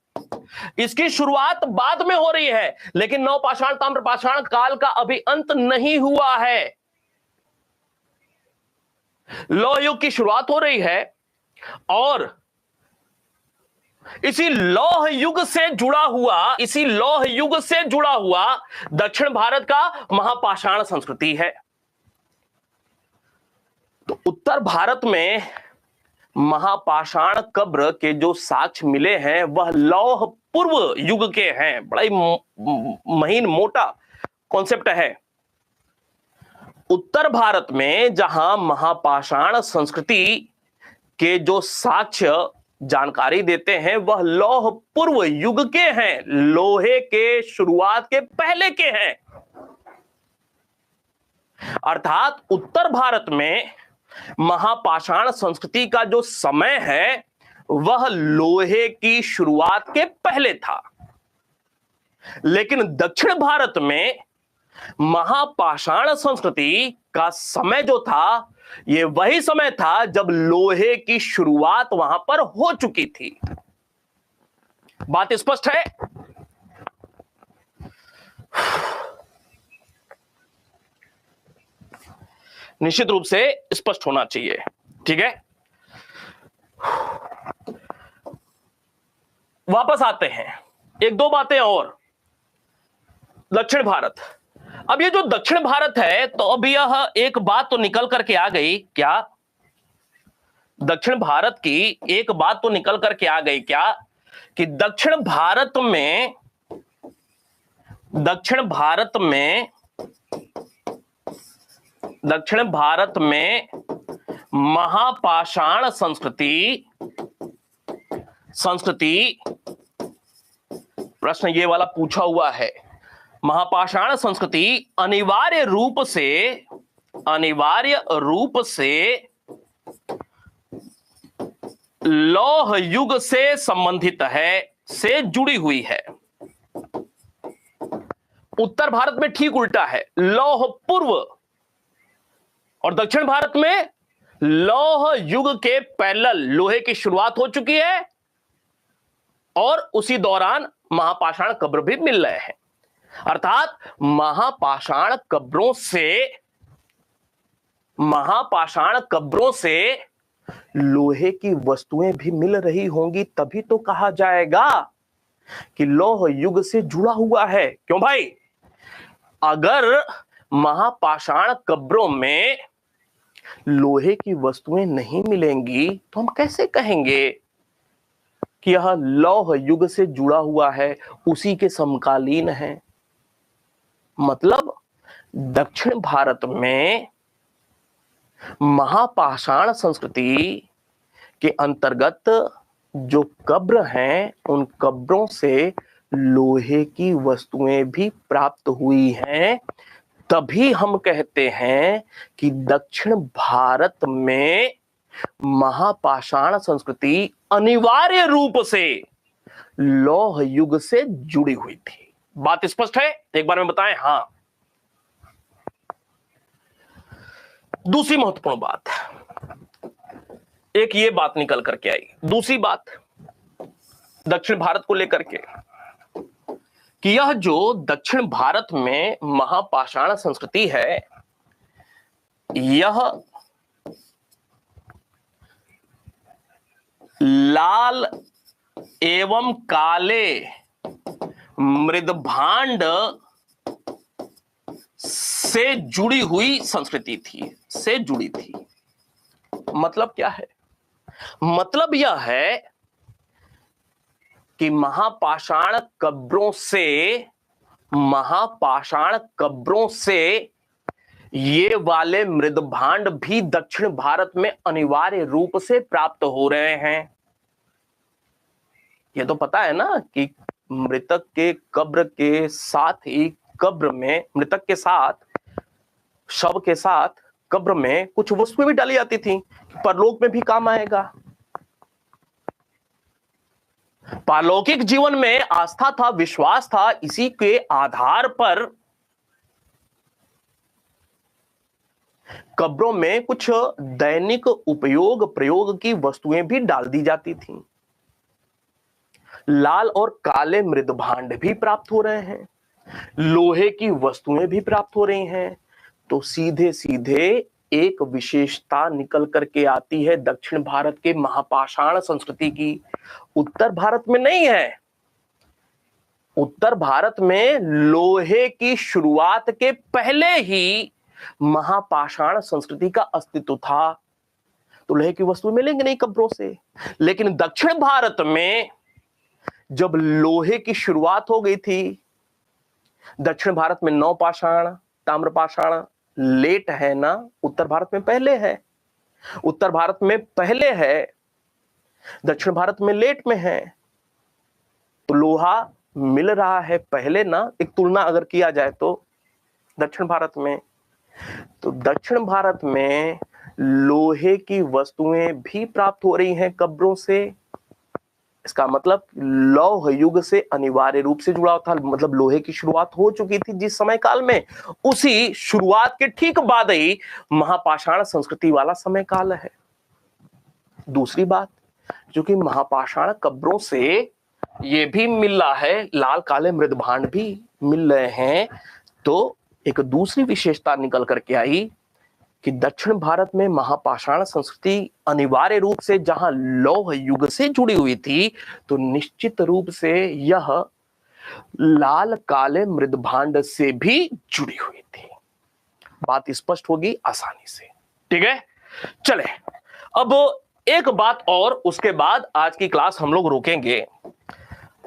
इसकी शुरुआत बाद में हो रही है, लेकिन नवपाषाण ताम्रपाषाण काल का अभी अंत नहीं हुआ है। लौह युग की शुरुआत हो रही है और इसी लौह युग से जुड़ा हुआ दक्षिण भारत का महापाषाण संस्कृति है। तो उत्तर भारत में महापाषाण कब्र के जो साक्ष्य मिले हैं वह लौह पूर्व युग के हैं। बड़ा ही महीन मोटा कॉन्सेप्ट है। उत्तर भारत में जहां महापाषाण संस्कृति के जो साक्ष्य जानकारी देते हैं वह लौह पूर्व युग के हैं, लोहे के शुरुआत के पहले के हैं। अर्थात उत्तर भारत में महापाषाण संस्कृति का जो समय है वह लोहे की शुरुआत के पहले था, लेकिन दक्षिण भारत में महापाषाण संस्कृति का समय जो था, ये वही समय था जब लोहे की शुरुआत वहां पर हो चुकी थी। बात स्पष्ट है? निश्चित रूप से स्पष्ट होना चाहिए। ठीक है, वापस आते हैं, एक दो बातें और। दक्षिण भारत, अब ये जो दक्षिण भारत है, तो अब यह एक बात तो निकल करके आ गई क्या? दक्षिण भारत की एक बात तो निकल करके आ गई क्या कि दक्षिण भारत में महापाषाण संस्कृति प्रश्न ये वाला पूछा हुआ है। महापाषाण संस्कृति अनिवार्य रूप से लौह युग से संबंधित है, से जुड़ी हुई है। उत्तर भारत में ठीक उल्टा है, लौह पूर्व, और दक्षिण भारत में लौह युग के पैरेलल लोहे की शुरुआत हो चुकी है, और उसी दौरान महापाषाण कब्र भी मिल रहे हैं। अर्थात महापाषाण कब्रों से लोहे की वस्तुएं भी मिल रही होंगी, तभी तो कहा जाएगा कि लौह युग से जुड़ा हुआ है। क्यों भाई? अगर महापाषाण कब्रों में लोहे की वस्तुएं नहीं मिलेंगी तो हम कैसे कहेंगे कि यह लौह युग से जुड़ा हुआ है, उसी के समकालीन है? मतलब दक्षिण भारत में महापाषाण संस्कृति के अंतर्गत जो कब्र हैं, उन कब्रों से लोहे की वस्तुएं भी प्राप्त हुई हैं। तभी हम कहते हैं कि दक्षिण भारत में महापाषाण संस्कृति अनिवार्य रूप से लौह युग से जुड़ी हुई थी। बात स्पष्ट है? एक बार में बताएं। हां, दूसरी महत्वपूर्ण बात, एक ये बात निकल करके आई, दूसरी बात दक्षिण भारत को लेकर के, कि यह जो दक्षिण भारत में महापाषाण संस्कृति है, यह लाल एवं काले मृदभांड से जुड़ी हुई संस्कृति थी, से जुड़ी थी। मतलब क्या है? मतलब यह है कि महापाषाण कब्रों से ये वाले मृदभांड भी दक्षिण भारत में अनिवार्य रूप से प्राप्त हो रहे हैं। ये तो पता है ना कि मृतक के कब्र के साथ ही कब्र में, मृतक के साथ, शव के साथ कब्र में कुछ वस्तुएं भी डाली जाती थी, परलोक में भी काम आएगा। पारलौकिक जीवन में आस्था था, विश्वास था, इसी के आधार पर कब्रों में कुछ दैनिक उपयोग प्रयोग की वस्तुएं भी डाल दी जाती थीं। लाल और काले मृदभांड भी प्राप्त हो रहे हैं, लोहे की वस्तुएं भी प्राप्त हो रही हैं, तो सीधे सीधे एक विशेषता निकल करके आती है दक्षिण भारत के महापाषाण संस्कृति की। उत्तर भारत में नहीं है। उत्तर भारत में लोहे की शुरुआत के पहले ही महापाषाण संस्कृति का अस्तित्व था, तो लोहे की वस्तु मिलेंगे नहीं कब्रों से। लेकिन दक्षिण भारत में जब लोहे की शुरुआत हो गई थी, दक्षिण भारत में नवपाषाण, ताम्रपाषाण लेट है ना, उत्तर भारत में पहले है। उत्तर भारत में पहले है, दक्षिण भारत में लेट में है, तो लोहा मिल रहा है पहले ना, एक तुलना अगर किया जाए तो दक्षिण भारत में। तो दक्षिण भारत में लोहे की वस्तुएं भी प्राप्त हो रही हैं कब्रों से, इसका मतलब लौह युग से अनिवार्य रूप से जुड़ा था, मतलब लोहे की शुरुआत हो चुकी थी जिस समय काल में, उसी शुरुआत के ठीक बाद ही महापाषाण संस्कृति वाला समय काल है। दूसरी बात, जो कि महापाषाण कब्रों से ये भी मिल रहा है, लाल काले मृदभांड भी मिल रहे हैं, तो एक दूसरी विशेषता निकल करके आई कि दक्षिण भारत में महापाषाण संस्कृति अनिवार्य रूप से जहां लौह युग से जुड़ी हुई थी, तो निश्चित रूप से यह लाल काले मृदभांड से भी जुड़ी हुई थी। बात स्पष्ट होगी आसानी से, ठीक है। चले अब एक बात और, उसके बाद आज की क्लास हम लोग रोकेंगे।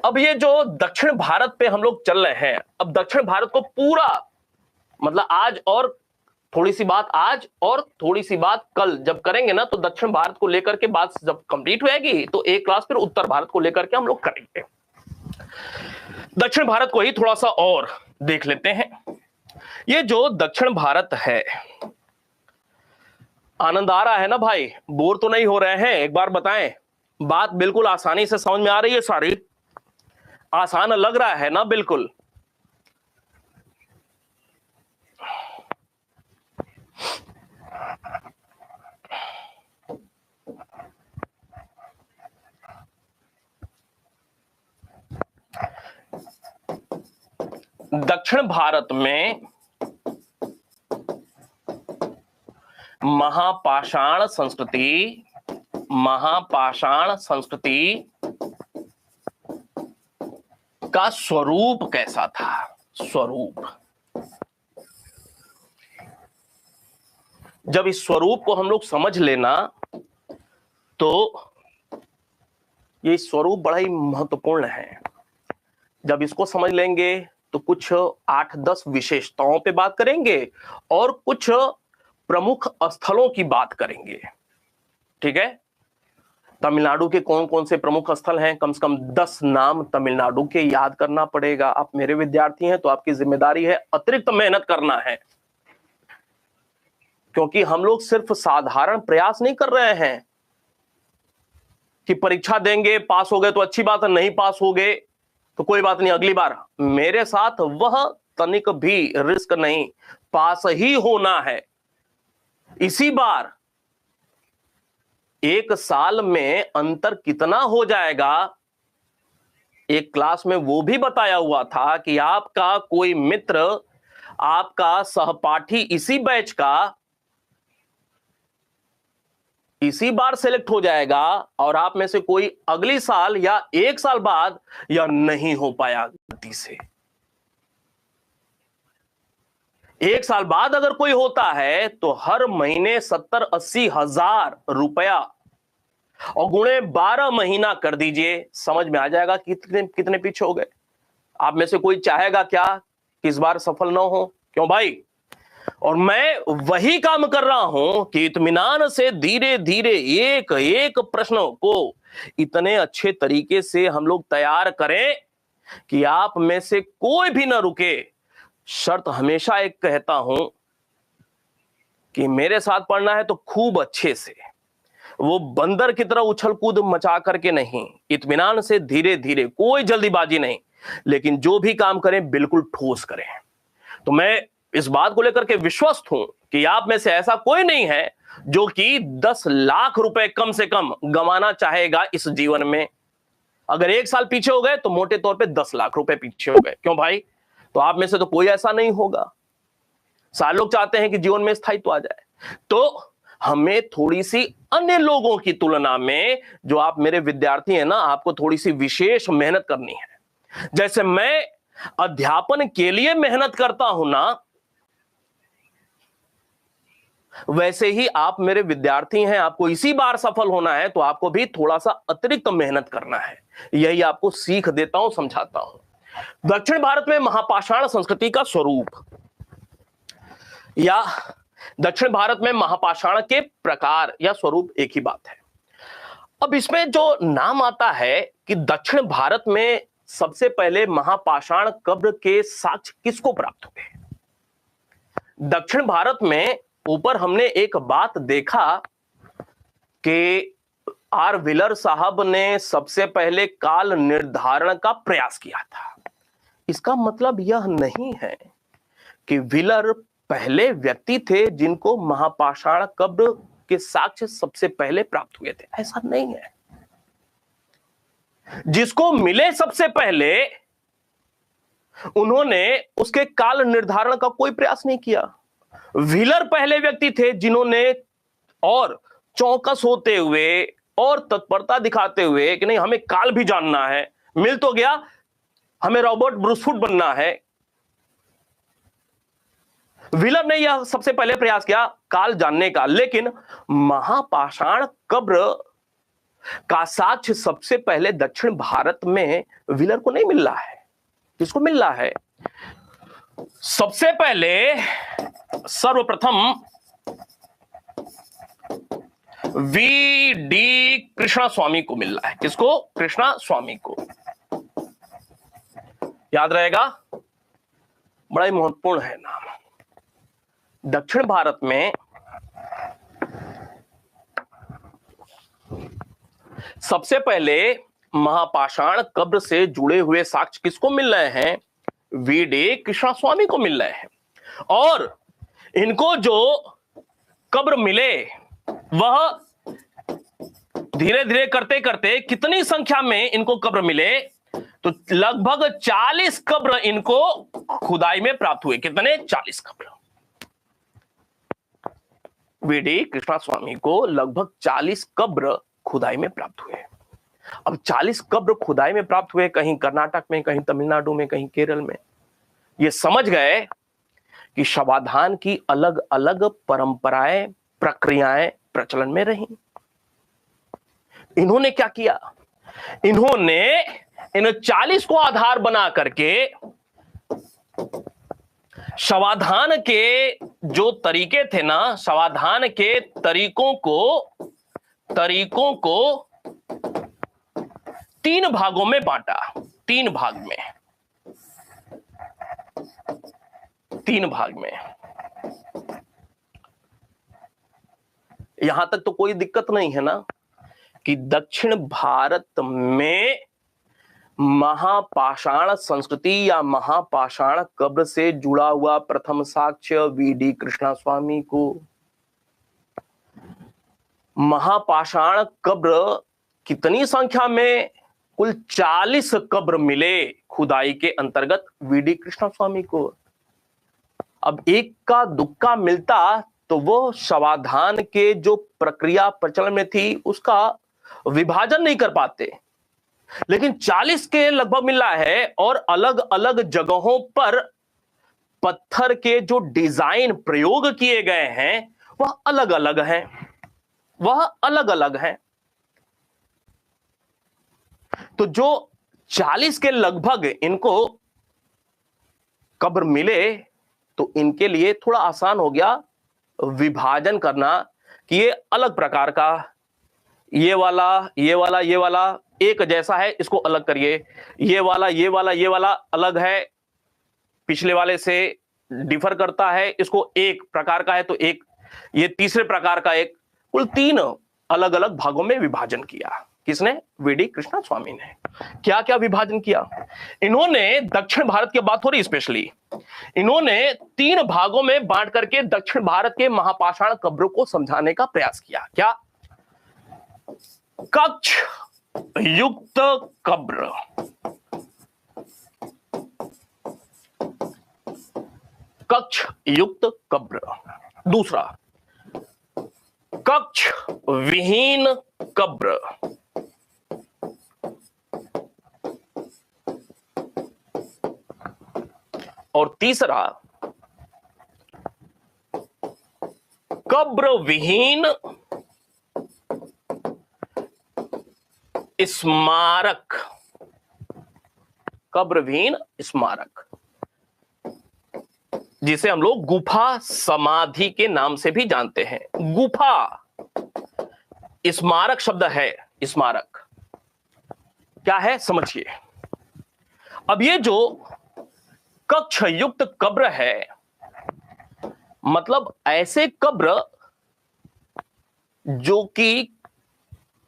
अब ये जो दक्षिण भारत पे हम लोग चल रहे हैं, अब दक्षिण भारत को पूरा, मतलब आज और थोड़ी सी बात आज और थोड़ी सी बात कल जब करेंगे ना, तो दक्षिण भारत को लेकर के बात जब कंप्लीट होगी तो एक क्लास फिर उत्तर भारत को लेकर के हम लोग करेंगे। दक्षिण भारत को ही थोड़ा सा और देख लेते हैं। ये जो दक्षिण भारत है, आनंद आ रहा है ना भाई? बोर तो नहीं हो रहे हैं? एक बार बताएं, बात बिल्कुल आसानी से समझ में आ रही है? सारी आसान लग रहा है ना? बिल्कुल। दक्षिण भारत में महापाषाण संस्कृति का स्वरूप कैसा था? स्वरूप, जब इस स्वरूप को हम लोग समझ लेना, तो ये स्वरूप बड़ा ही महत्वपूर्ण है। जब इसको समझ लेंगे तो कुछ 8-10 विशेषताओं पे बात करेंगे और कुछ प्रमुख स्थलों की बात करेंगे, ठीक है। तमिलनाडु के कौन कौन से प्रमुख स्थल हैं, कम से कम 10 नाम तमिलनाडु के याद करना पड़ेगा। आप मेरे विद्यार्थी हैं तो आपकी जिम्मेदारी है अतिरिक्त मेहनत करना है, क्योंकि हम लोग सिर्फ साधारण प्रयास नहीं कर रहे हैं कि परीक्षा देंगे, पास हो गए तो अच्छी बात है, नहीं पास हो गए तो कोई बात नहीं, अगली बार। मेरे साथ वह तनिक भी रिस्क नहीं, पास ही होना है। इसी बार एक साल में अंतर कितना हो जाएगा, एक क्लास में वो भी बताया हुआ था कि आपका कोई मित्र, आपका सहपाठी इसी बैच का इसी बार सेलेक्ट हो जाएगा और आप में से कोई अगली साल या एक साल बाद या नहीं हो पाया गलती से। एक साल बाद अगर कोई होता है तो हर महीने 70-80 हजार रुपया और गुणे 12 महीना कर दीजिए, समझ में आ जाएगा कितने कितने पीछे हो गए। आप में से कोई चाहेगा क्या कि इस बार सफल ना हो? क्यों भाई? और मैं वही काम कर रहा हूं कि इत्मीनान से धीरे धीरे एक एक प्रश्न को इतने अच्छे तरीके से हम लोग तैयार करें कि आप में से कोई भी ना रुके। शर्त हमेशा एक कहता हूं कि मेरे साथ पढ़ना है तो खूब अच्छे से, वो बंदर की तरह उछल कूद मचा करके नहीं, इत्मीनान से धीरे धीरे, कोई जल्दीबाजी नहीं, लेकिन जो भी काम करें बिल्कुल ठोस करें। तो मैं इस बात को लेकर के विश्वस्त हूं कि आप में से ऐसा कोई नहीं है जो कि 10 लाख रुपए कम से कम गंवाना चाहेगा इस जीवन में। अगर एक साल पीछे हो गए तो मोटे तौर पे 10 लाख रुपए पीछे हो गए। क्यों भाई? तो आप में से तो कोई ऐसा नहीं होगा। सारे लोग चाहते हैं कि जीवन में स्थायित्व आ जाए। तो हमें थोड़ी सी अन्य लोगों की तुलना में, जो आप मेरे विद्यार्थी हैं ना, आपको थोड़ी सी विशेष मेहनत करनी है। जैसे मैं अध्यापन के लिए मेहनत करता हूं ना, वैसे ही आप मेरे विद्यार्थी हैं, आपको इसी बार सफल होना है तो आपको भी थोड़ा सा अतिरिक्त मेहनत करना है। यही आपको सीख देता हूं, समझाता हूं। दक्षिण भारत में महापाषाण संस्कृति का स्वरूप, या दक्षिण भारत में महापाषाण के प्रकार या स्वरूप एक ही बात है। अब इसमें जो नाम आता है कि दक्षिण भारत में सबसे पहले महापाषाण कब्र के साक्ष्य किसको प्राप्त हुए? दक्षिण भारत में ऊपर हमने एक बात देखा कि आर व्हीलर साहब ने सबसे पहले काल निर्धारण का प्रयास किया था। इसका मतलब यह नहीं है कि व्हीलर पहले व्यक्ति थे जिनको महापाषाण कब्र के साक्ष्य सबसे पहले प्राप्त हुए थे, ऐसा नहीं है। जिसको मिले सबसे पहले उन्होंने उसके काल निर्धारण का कोई प्रयास नहीं किया। व्हीलर पहले व्यक्ति थे जिन्होंने और चौकस होते हुए और तत्परता दिखाते हुए कि नहीं हमें काल भी जानना है, मिल तो गया, हमें रॉबर्ट ब्रूसफुट बनना है। व्हीलर ने यह सबसे पहले प्रयास किया काल जानने का, लेकिन महापाषाण कब्र का साक्ष्य सबसे पहले दक्षिण भारत में व्हीलर को नहीं मिल रहा है। किसको मिल रहा है? सबसे पहले सर्वप्रथम वी डी कृष्णा स्वामी को मिल रहा है। किसको? कृष्णा स्वामी को। याद रहेगा, बड़ा ही महत्वपूर्ण है नाम। दक्षिण भारत में सबसे पहले महापाषाण कब्र से जुड़े हुए साक्ष्य किसको मिल रहे हैं? वी डी कृष्णा स्वामी को मिल रहे हैं। और इनको जो कब्र मिले वह धीरे धीरे करते करते कितनी संख्या में इनको कब्र मिले? तो लगभग 40 कब्र इनको खुदाई में प्राप्त हुए। कितने? 40 कब्र। वी डी कृष्णा स्वामी को लगभग 40 कब्र खुदाई में प्राप्त हुए। अब 40 कब्र खुदाई में प्राप्त हुए, कहीं कर्नाटक में, कहीं तमिलनाडु में, कहीं केरल में। ये समझ गए कि शवाधान की अलग अलग परंपराएं, प्रक्रियाएं प्रचलन में रही। इन्होंने क्या किया? इन्होंने इन 40 को आधार बना करके शवाधान के जो तरीके थे ना, शवाधान के तरीकों को 3 भागों में बांटा। 3 भाग में। यहां तक तो कोई दिक्कत नहीं है ना कि दक्षिण भारत में महापाषाण संस्कृति या महापाषाण कब्र से जुड़ा हुआ प्रथम साक्ष्य वी डी कृष्णा स्वामी को। महापाषाण कब्र कितनी संख्या में? कुल 40 कब्र मिले खुदाई के अंतर्गत वी डी कृष्णा स्वामी को। अब एक का दुक्का मिलता तो वो शवाधान के जो प्रक्रिया प्रचलन में थी उसका विभाजन नहीं कर पाते, लेकिन 40 के लगभग मिल रहा है। और अलग अलग जगहों पर पत्थर के जो डिजाइन प्रयोग किए गए हैं वह अलग अलग हैं। तो जो 40 के लगभग इनको कब्र मिले तो इनके लिए थोड़ा आसान हो गया विभाजन करना कि ये अलग प्रकार का, ये वाला एक जैसा है, इसको अलग करिए। ये वाला अलग है, पिछले वाले से डिफर करता है, इसको एक प्रकार का है तो एक, ये तीसरे प्रकार का एक। कुल 3 अलग अलग भागों में विभाजन किया। किसने? वी डी कृष्णा स्वामी ने। क्या क्या विभाजन किया? इन्होंने दक्षिण भारत की बात हो रही, स्पेशली इन्होंने 3 भागों में बांट करके दक्षिण भारत के महापाषाण कब्रों को समझाने का प्रयास किया। क्या? कक्ष युक्त कब्र, कक्ष युक्त कब्र। दूसरा, कक्ष विहीन कब्र। और तीसरा, कब्र विहीन स्मारक। कब्र विहीन स्मारक, जिसे हम लोग गुफा समाधि के नाम से भी जानते हैं। गुफा, स्मारक शब्द है। स्मारक क्या है समझिए। अब ये जो कक्ष युक्त कब्र है, मतलब ऐसे कब्र जो कि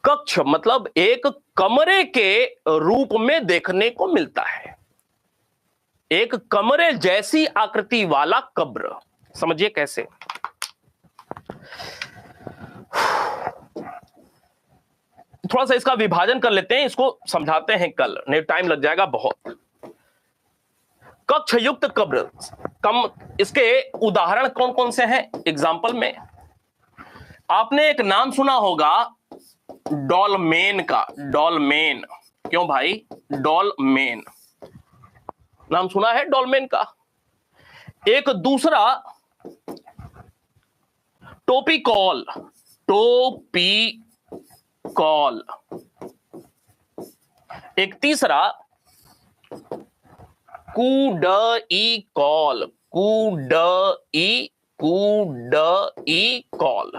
कक्ष मतलब एक कमरे के रूप में देखने को मिलता है, एक कमरे जैसी आकृति वाला कब्र। समझिए कैसे। थोड़ा सा इसका विभाजन कर लेते हैं, इसको समझाते हैं कल, नहीं टाइम लग जाएगा बहुत। कक्ष युक्त कब्र कम, इसके उदाहरण कौन कौन से हैं? एग्जाम्पल में आपने एक नाम सुना होगा डॉलमेन का। डॉलमेन, क्यों भाई? डॉलमेन नाम सुना है डॉलमेन का। एक दूसरा टोपी कॉल, टोपी कॉल। एक तीसरा कुडई कॉल, कुडई कॉल।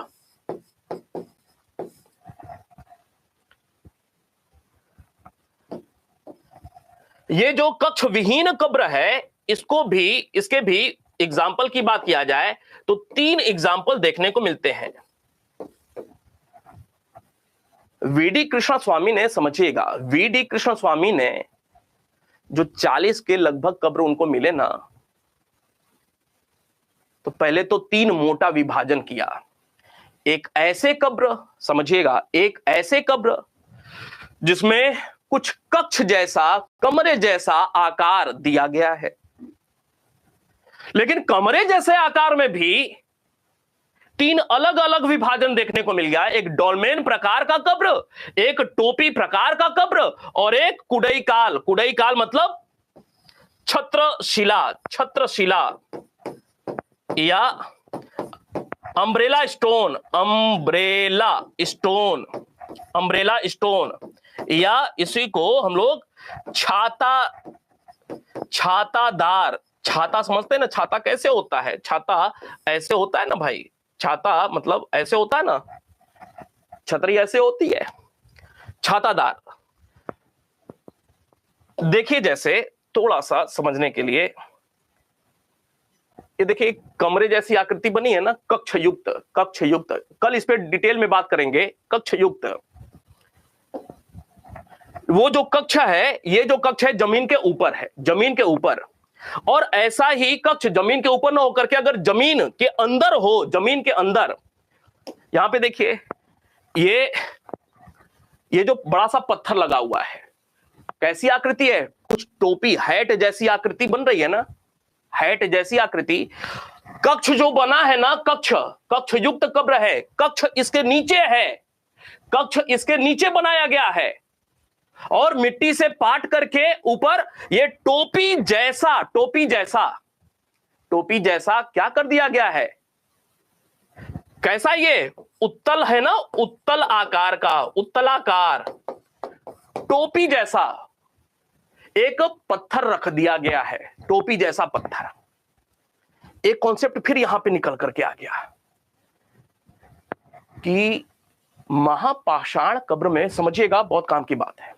ये जो कक्ष विहीन कब्र है, इसको भी, इसके भी एग्जाम्पल की बात किया जाए तो 3 एग्जाम्पल देखने को मिलते हैं। वीडी कृष्ण स्वामी ने, समझिएगा, वीडी कृष्ण स्वामी ने जो 40 के लगभग कब्र उनको मिले ना, तो पहले तो 3 मोटा विभाजन किया। एक ऐसे कब्र, समझिएगा, एक ऐसे कब्र जिसमें कुछ कक्ष जैसा, कमरे जैसा आकार दिया गया है, लेकिन कमरे जैसे आकार में भी 3 अलग अलग विभाजन देखने को मिल गया। एक डॉलमेन प्रकार का कब्र, एक टोपी प्रकार का कब्र, और एक कुडई काल। कुडई काल मतलब छत्रशिला, छत्रशिला या umbrella stone, umbrella stone, umbrella stone, या इसी को हम लोग छाता, छातादार। छाता समझते हैं ना? छाता कैसे होता है? छाता ऐसे होता है ना भाई, छाता मतलब ऐसे होता है ना, छतरी ऐसे होती है, छातादार। देखिए जैसे थोड़ा सा समझने के लिए, ये देखिए कमरे जैसी आकृति बनी है ना, कक्ष युक्त, कक्ष युक्त। कल इस पे डिटेल में बात करेंगे। कक्ष युक्त, वो जो कक्ष है, ये जो कक्ष है जमीन के ऊपर है, जमीन के ऊपर। और ऐसा ही कक्ष जमीन के ऊपर ना होकर के अगर जमीन के अंदर हो, जमीन के अंदर, यहां पे देखिए ये जो बड़ा सा पत्थर लगा हुआ है, कैसी आकृति है? कुछ टोपी, हैट जैसी आकृति बन रही है ना, हैट जैसी आकृति। कक्ष जो बना है ना, कक्ष, कक्ष युक्त कब्र है। कक्ष इसके नीचे है, कक्ष इसके नीचे बनाया गया है, और मिट्टी से पाट करके ऊपर ये टोपी जैसा, टोपी जैसा, टोपी जैसा क्या कर दिया गया है? कैसा? ये उत्तल है ना, उत्तल आकार का, उत्तलाकार टोपी जैसा एक पत्थर रख दिया गया है, टोपी जैसा पत्थर। एक कॉन्सेप्ट फिर यहां पे निकल करके आ गया कि महापाषाण कब्र में, समझिएगा बहुत काम की बात है,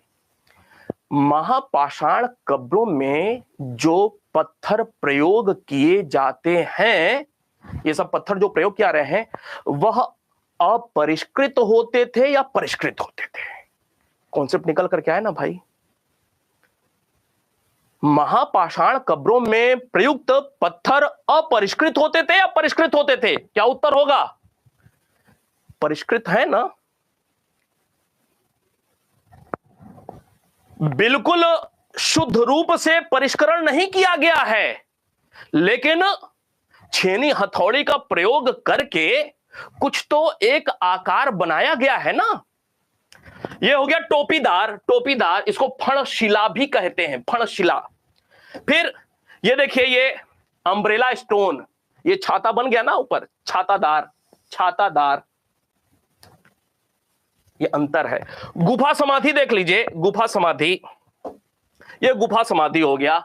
महापाषाण कब्रों में जो पत्थर प्रयोग किए जाते हैं, ये सब पत्थर जो प्रयोग किया रहे हैं, वह अपरिष्कृत होते थे या परिष्कृत होते थे? कॉन्सेप्ट निकल करके आया ना भाई। महापाषाण कब्रों में प्रयुक्त पत्थर अपरिष्कृत होते थे या परिष्कृत होते थे? क्या उत्तर होगा? परिष्कृत है ना? बिल्कुल शुद्ध रूप से परिष्करण नहीं किया गया है, लेकिन छेनी हथौड़ी का प्रयोग करके कुछ तो एक आकार बनाया गया है ना। यह हो गया टोपीदार, टोपीदार, इसको फणशिला भी कहते हैं, फणशिला। फिर ये देखिए ये अम्ब्रेला स्टोन, ये छाता बन गया ना ऊपर, छातादार, छातादार, ये अंतर है। गुफा समाधि देख लीजिए, गुफा समाधि, ये गुफा समाधि हो गया।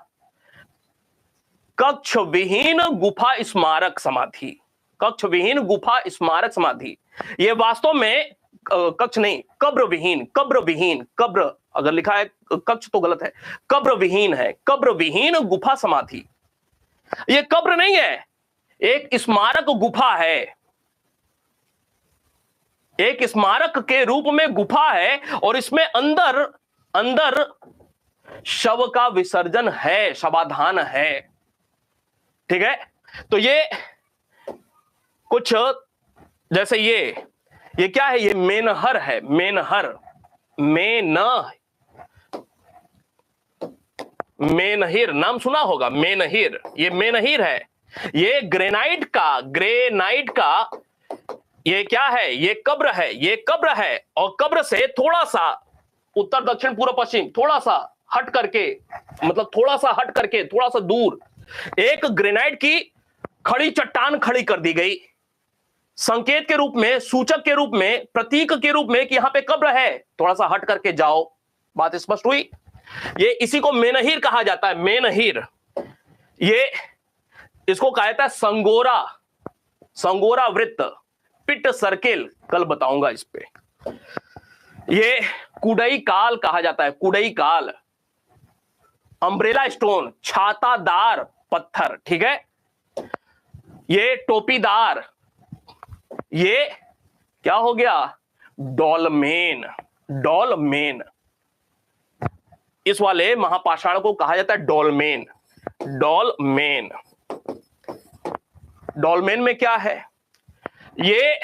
कक्ष विहीन गुफा स्मारक समाधि, कक्ष विहीन गुफा स्मारक समाधि, ये वास्तव में कक्ष नहीं, कब्र विहीन, कब्र विहीन, कब्र अगर लिखा है कक्ष तो गलत है, कब्र विहीन है, कब्र विहीन गुफा समाधि। ये कब्र नहीं है, एक स्मारक गुफा है। एक स्मारक के रूप में गुफा है और इसमें अंदर अंदर शव का विसर्जन है, शवाधान है। ठीक है, तो ये कुछ जैसे ये क्या है, ये मेनहर है, मेनहिर नाम सुना होगा, मेनहिर, ये मेनहिर है। ये ग्रेनाइट का ये क्या है, ये कब्र है और कब्र से थोड़ा सा उत्तर दक्षिण पूर्व पश्चिम, थोड़ा सा हट करके, मतलब थोड़ा सा दूर एक ग्रेनाइट की खड़ी चट्टान खड़ी कर दी गई, संकेत के रूप में, सूचक के रूप में, प्रतीक के रूप में कि यहां पे कब्र है, थोड़ा सा हट करके जाओ। बात स्पष्ट हुई? ये इसी को मेनहिर कहा जाता है, मेनहिर। ये इसको कहा जाता है संगोरा वृत्त, पिट सर्किल, कल बताऊंगा इस पे। ये कुडई काल कहा जाता है, कुडई काल। अम्ब्रेला स्टोन, छातादार पत्थर। ठीक है, ये टोपीदार, ये क्या हो गया, डॉलमेन। इस वाले महापाषाण को कहा जाता है डॉलमेन। डॉलमेन में क्या है, ये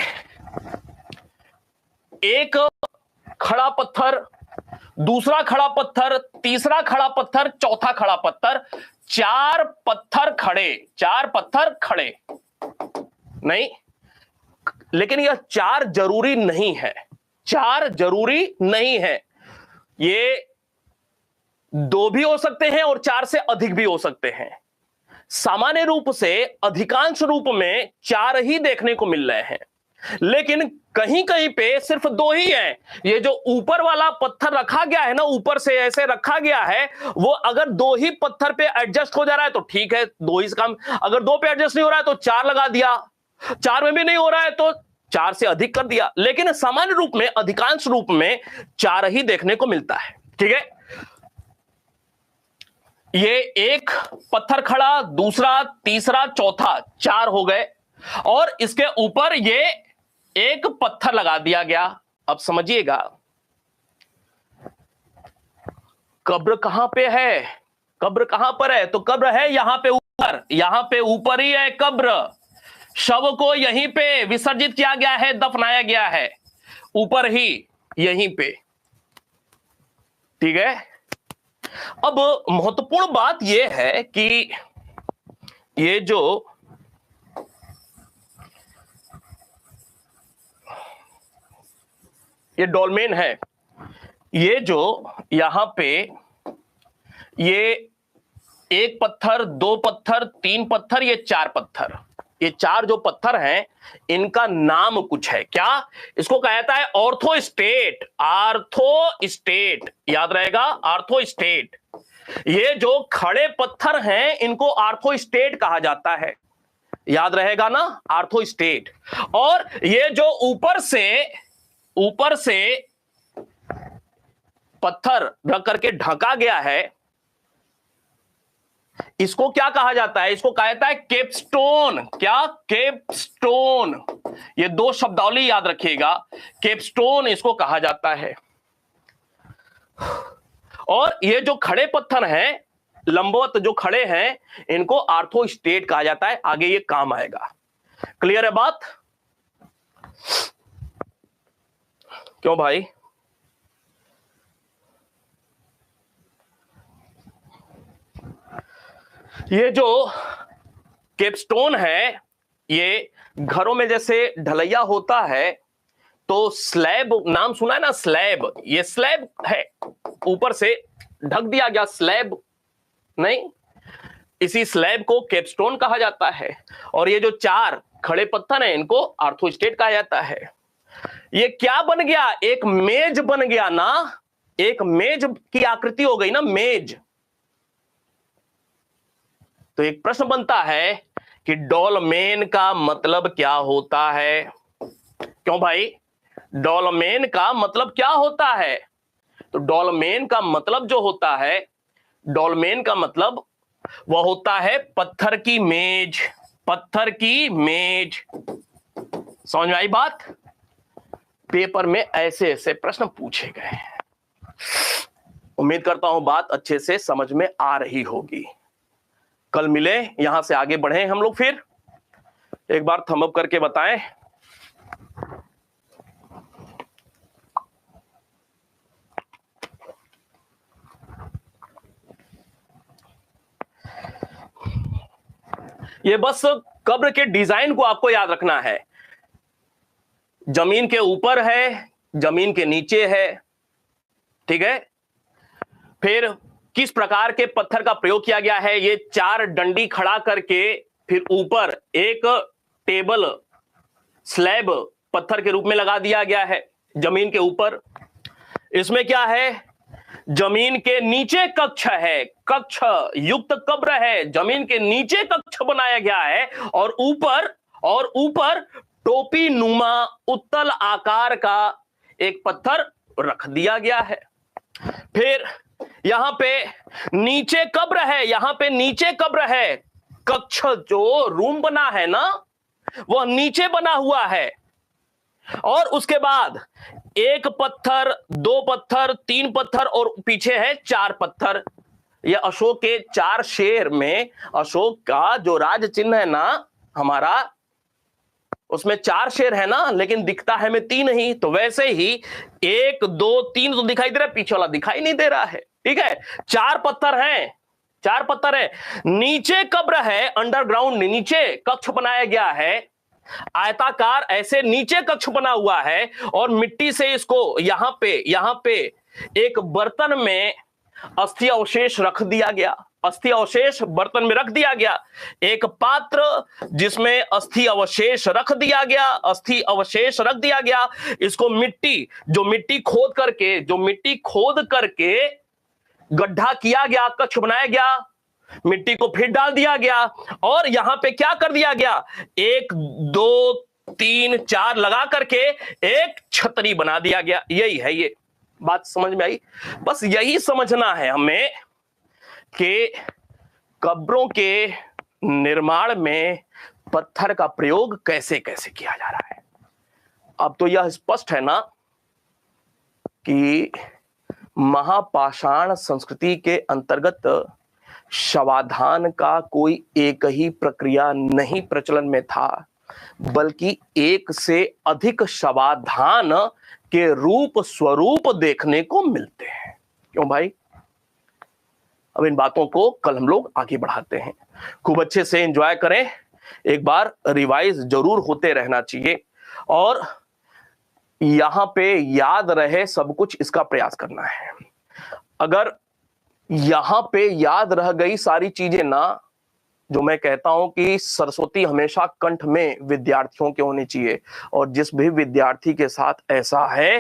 एक खड़ा पत्थर, दूसरा खड़ा पत्थर, तीसरा खड़ा पत्थर, चौथा खड़ा पत्थर, चार पत्थर खड़े नहीं, लेकिन यह चार जरूरी नहीं है, ये दो भी हो सकते हैं और चार से अधिक भी हो सकते हैं। सामान्य रूप से अधिकांश रूप में चार ही देखने को मिल रहे हैं, लेकिन कहीं कहीं पे सिर्फ दो ही है। ये जो ऊपर वाला पत्थर रखा गया है ना, ऊपर से ऐसे रखा गया है, वो अगर दो ही पत्थर पे एडजस्ट हो जा रहा है तो ठीक है, दो ही काम। अगर दो पे एडजस्ट नहीं हो रहा है तो चार लगा दिया, चार में भी नहीं हो रहा है तो चार से अधिक कर दिया, लेकिन सामान्य रूप में, अधिकांश रूप में चार ही देखने को मिलता है। ठीक है, ये एक पत्थर खड़ा, दूसरा, तीसरा, चौथा, चार हो गए, और इसके ऊपर ये एक पत्थर लगा दिया गया। अब समझिएगा, कब्र कहां पे है, कब्र कहां पर है, तो कब्र है यहां पे ऊपर ही है कब्र। शव को यहीं पे विसर्जित किया गया है, दफनाया गया है, ऊपर ही, यहीं पे। ठीक है, अब महत्वपूर्ण बात यह है कि ये जो ये डॉलमेन है, ये जो यहां पे ये एक पत्थर, दो पत्थर, तीन पत्थर, ये चार पत्थर, ये चार जो पत्थर हैं, इनका नाम कुछ है। क्या? इसको कहा जाता है ऑर्थोस्टेट। याद रहेगा, ऑर्थोस्टेट। ये जो खड़े पत्थर हैं, इनको ऑर्थोस्टेट कहा जाता है, याद रहेगा ना, ऑर्थोस्टेट। और ये जो ऊपर से पत्थर रख करके ढका गया है, इसको क्या कहा जाता है? इसको कहा जाता है केपस्टोन। क्या? केपस्टोन। ये दो शब्दावली याद रखिएगा, केपस्टोन इसको कहा जाता है। और ये जो खड़े पत्थर हैं, लंबवत जो खड़े हैं, इनको ऑर्थोस्टेट कहा जाता है। आगे ये काम आएगा। क्लियर है बात? क्यों भाई? ये जो केपस्टोन है, ये घरों में जैसे ढलैया होता है तो स्लैब, नाम सुना है ना, स्लैब। ये स्लैब है, ऊपर से ढक दिया गया, स्लैब नहीं, इसी स्लैब को केपस्टोन कहा जाता है। और ये जो चार खड़े पत्थर हैं, इनको ऑर्थोस्टेट कहा जाता है। ये क्या बन गया? एक मेज बन गया ना, एक मेज की आकृति हो गई ना, मेज। तो एक प्रश्न बनता है कि डॉलमेन का मतलब क्या होता है? क्यों भाई? डॉलमेन का मतलब क्या होता है? तो डॉलमेन का मतलब जो होता है, डॉलमेन का मतलब वह होता है पत्थर की मेज। पत्थर की मेज, समझ में आई बात? पेपर में ऐसे ऐसे प्रश्न पूछे गए हैं। उम्मीद करता हूं बात अच्छे से समझ में आ रही होगी। कल मिले, यहां से आगे बढ़े हम लोग। फिर एक बार थंब अप करके बताएं। ये बस कब्र के डिजाइन को आपको याद रखना है। जमीन के ऊपर है, जमीन के नीचे है, ठीक है। फिर किस प्रकार के पत्थर का प्रयोग किया गया है, ये 4 डंडी खड़ा करके फिर ऊपर एक टेबल स्लैब पत्थर के रूप में लगा दिया गया है जमीन के ऊपर। इसमें क्या है, जमीन के नीचे कक्ष है, कक्ष युक्त कब्र है, जमीन के नीचे कक्ष बनाया गया है, और ऊपर टोपी नुमा उत्तल आकार का एक पत्थर रख दिया गया है। फिर यहां पे नीचे कब्र है, यहां पे नीचे कब्र है, कक्ष जो रूम बना है ना, वह नीचे बना हुआ है। और उसके बाद 1 पत्थर, 2 पत्थर, 3 पत्थर और पीछे है 4 पत्थर। यह अशोक के 4 शेर में अशोक का जो राज चिन्ह है ना हमारा, उसमें 4 शेर है ना, लेकिन दिखता है में 3 ही। तो वैसे ही 1 2 3 तो दिखाई दे रहा है, पीछे वाला दिखाई नहीं दे रहा है, ठीक है। 4 पत्थर हैं, 4 पत्थर है। नीचे कब्र है, अंडरग्राउंड नीचे कक्ष बनाया गया है, आयताकार ऐसे नीचे कक्ष बना हुआ है। और मिट्टी से इसको यहां पे एक बर्तन में अस्थि अवशेष रख दिया गया, अस्थि अवशेष बर्तन में रख दिया गया। एक पात्र जिसमें अस्थि अवशेष रख दिया गया, अस्थि अवशेष रख दिया गया। इसको मिट्टी खोद करके गड्ढा किया गया, कक्ष बनाया गया, मिट्टी को फिर डाल दिया गया। और यहां पे क्या कर दिया गया, 1 2 3 4 लगा करके एक छतरी बना दिया गया। यही है, ये बात समझ में आई। बस यही समझना है हमें कि कब्रों के निर्माण में पत्थर का प्रयोग कैसे कैसे किया जा रहा है। अब तो यह स्पष्ट है ना कि महापाषाण संस्कृति के अंतर्गत शवाधान का कोई एक ही प्रक्रिया नहीं प्रचलन में था, बल्कि 1 से अधिक शवाधान के रूप स्वरूप देखने को मिलते हैं। क्यों भाई? अब इन बातों को कल हम लोग आगे बढ़ाते हैं। खूब अच्छे से एंजॉय करें, एक बार रिवाइज जरूर होते रहना चाहिए, और यहां पे याद रहे सब कुछ, इसका प्रयास करना है। अगर यहां पे याद रह गई सारी चीजें ना, जो मैं कहता हूं कि सरस्वती हमेशा कंठ में विद्यार्थियों के होनी चाहिए, और जिस भी विद्यार्थी के साथ ऐसा है,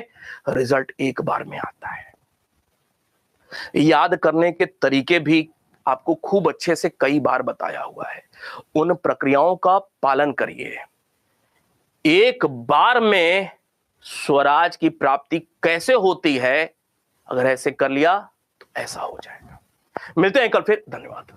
रिजल्ट एक बार में आता है। याद करने के तरीके भी आपको खूब अच्छे से कई बार बताया हुआ है, उन प्रक्रियाओं का पालन करिए। एक बार में स्वराज की प्राप्ति कैसे होती है, अगर ऐसे कर लिया तो ऐसा हो जाएगा। मिलते हैं कल फिर, धन्यवाद।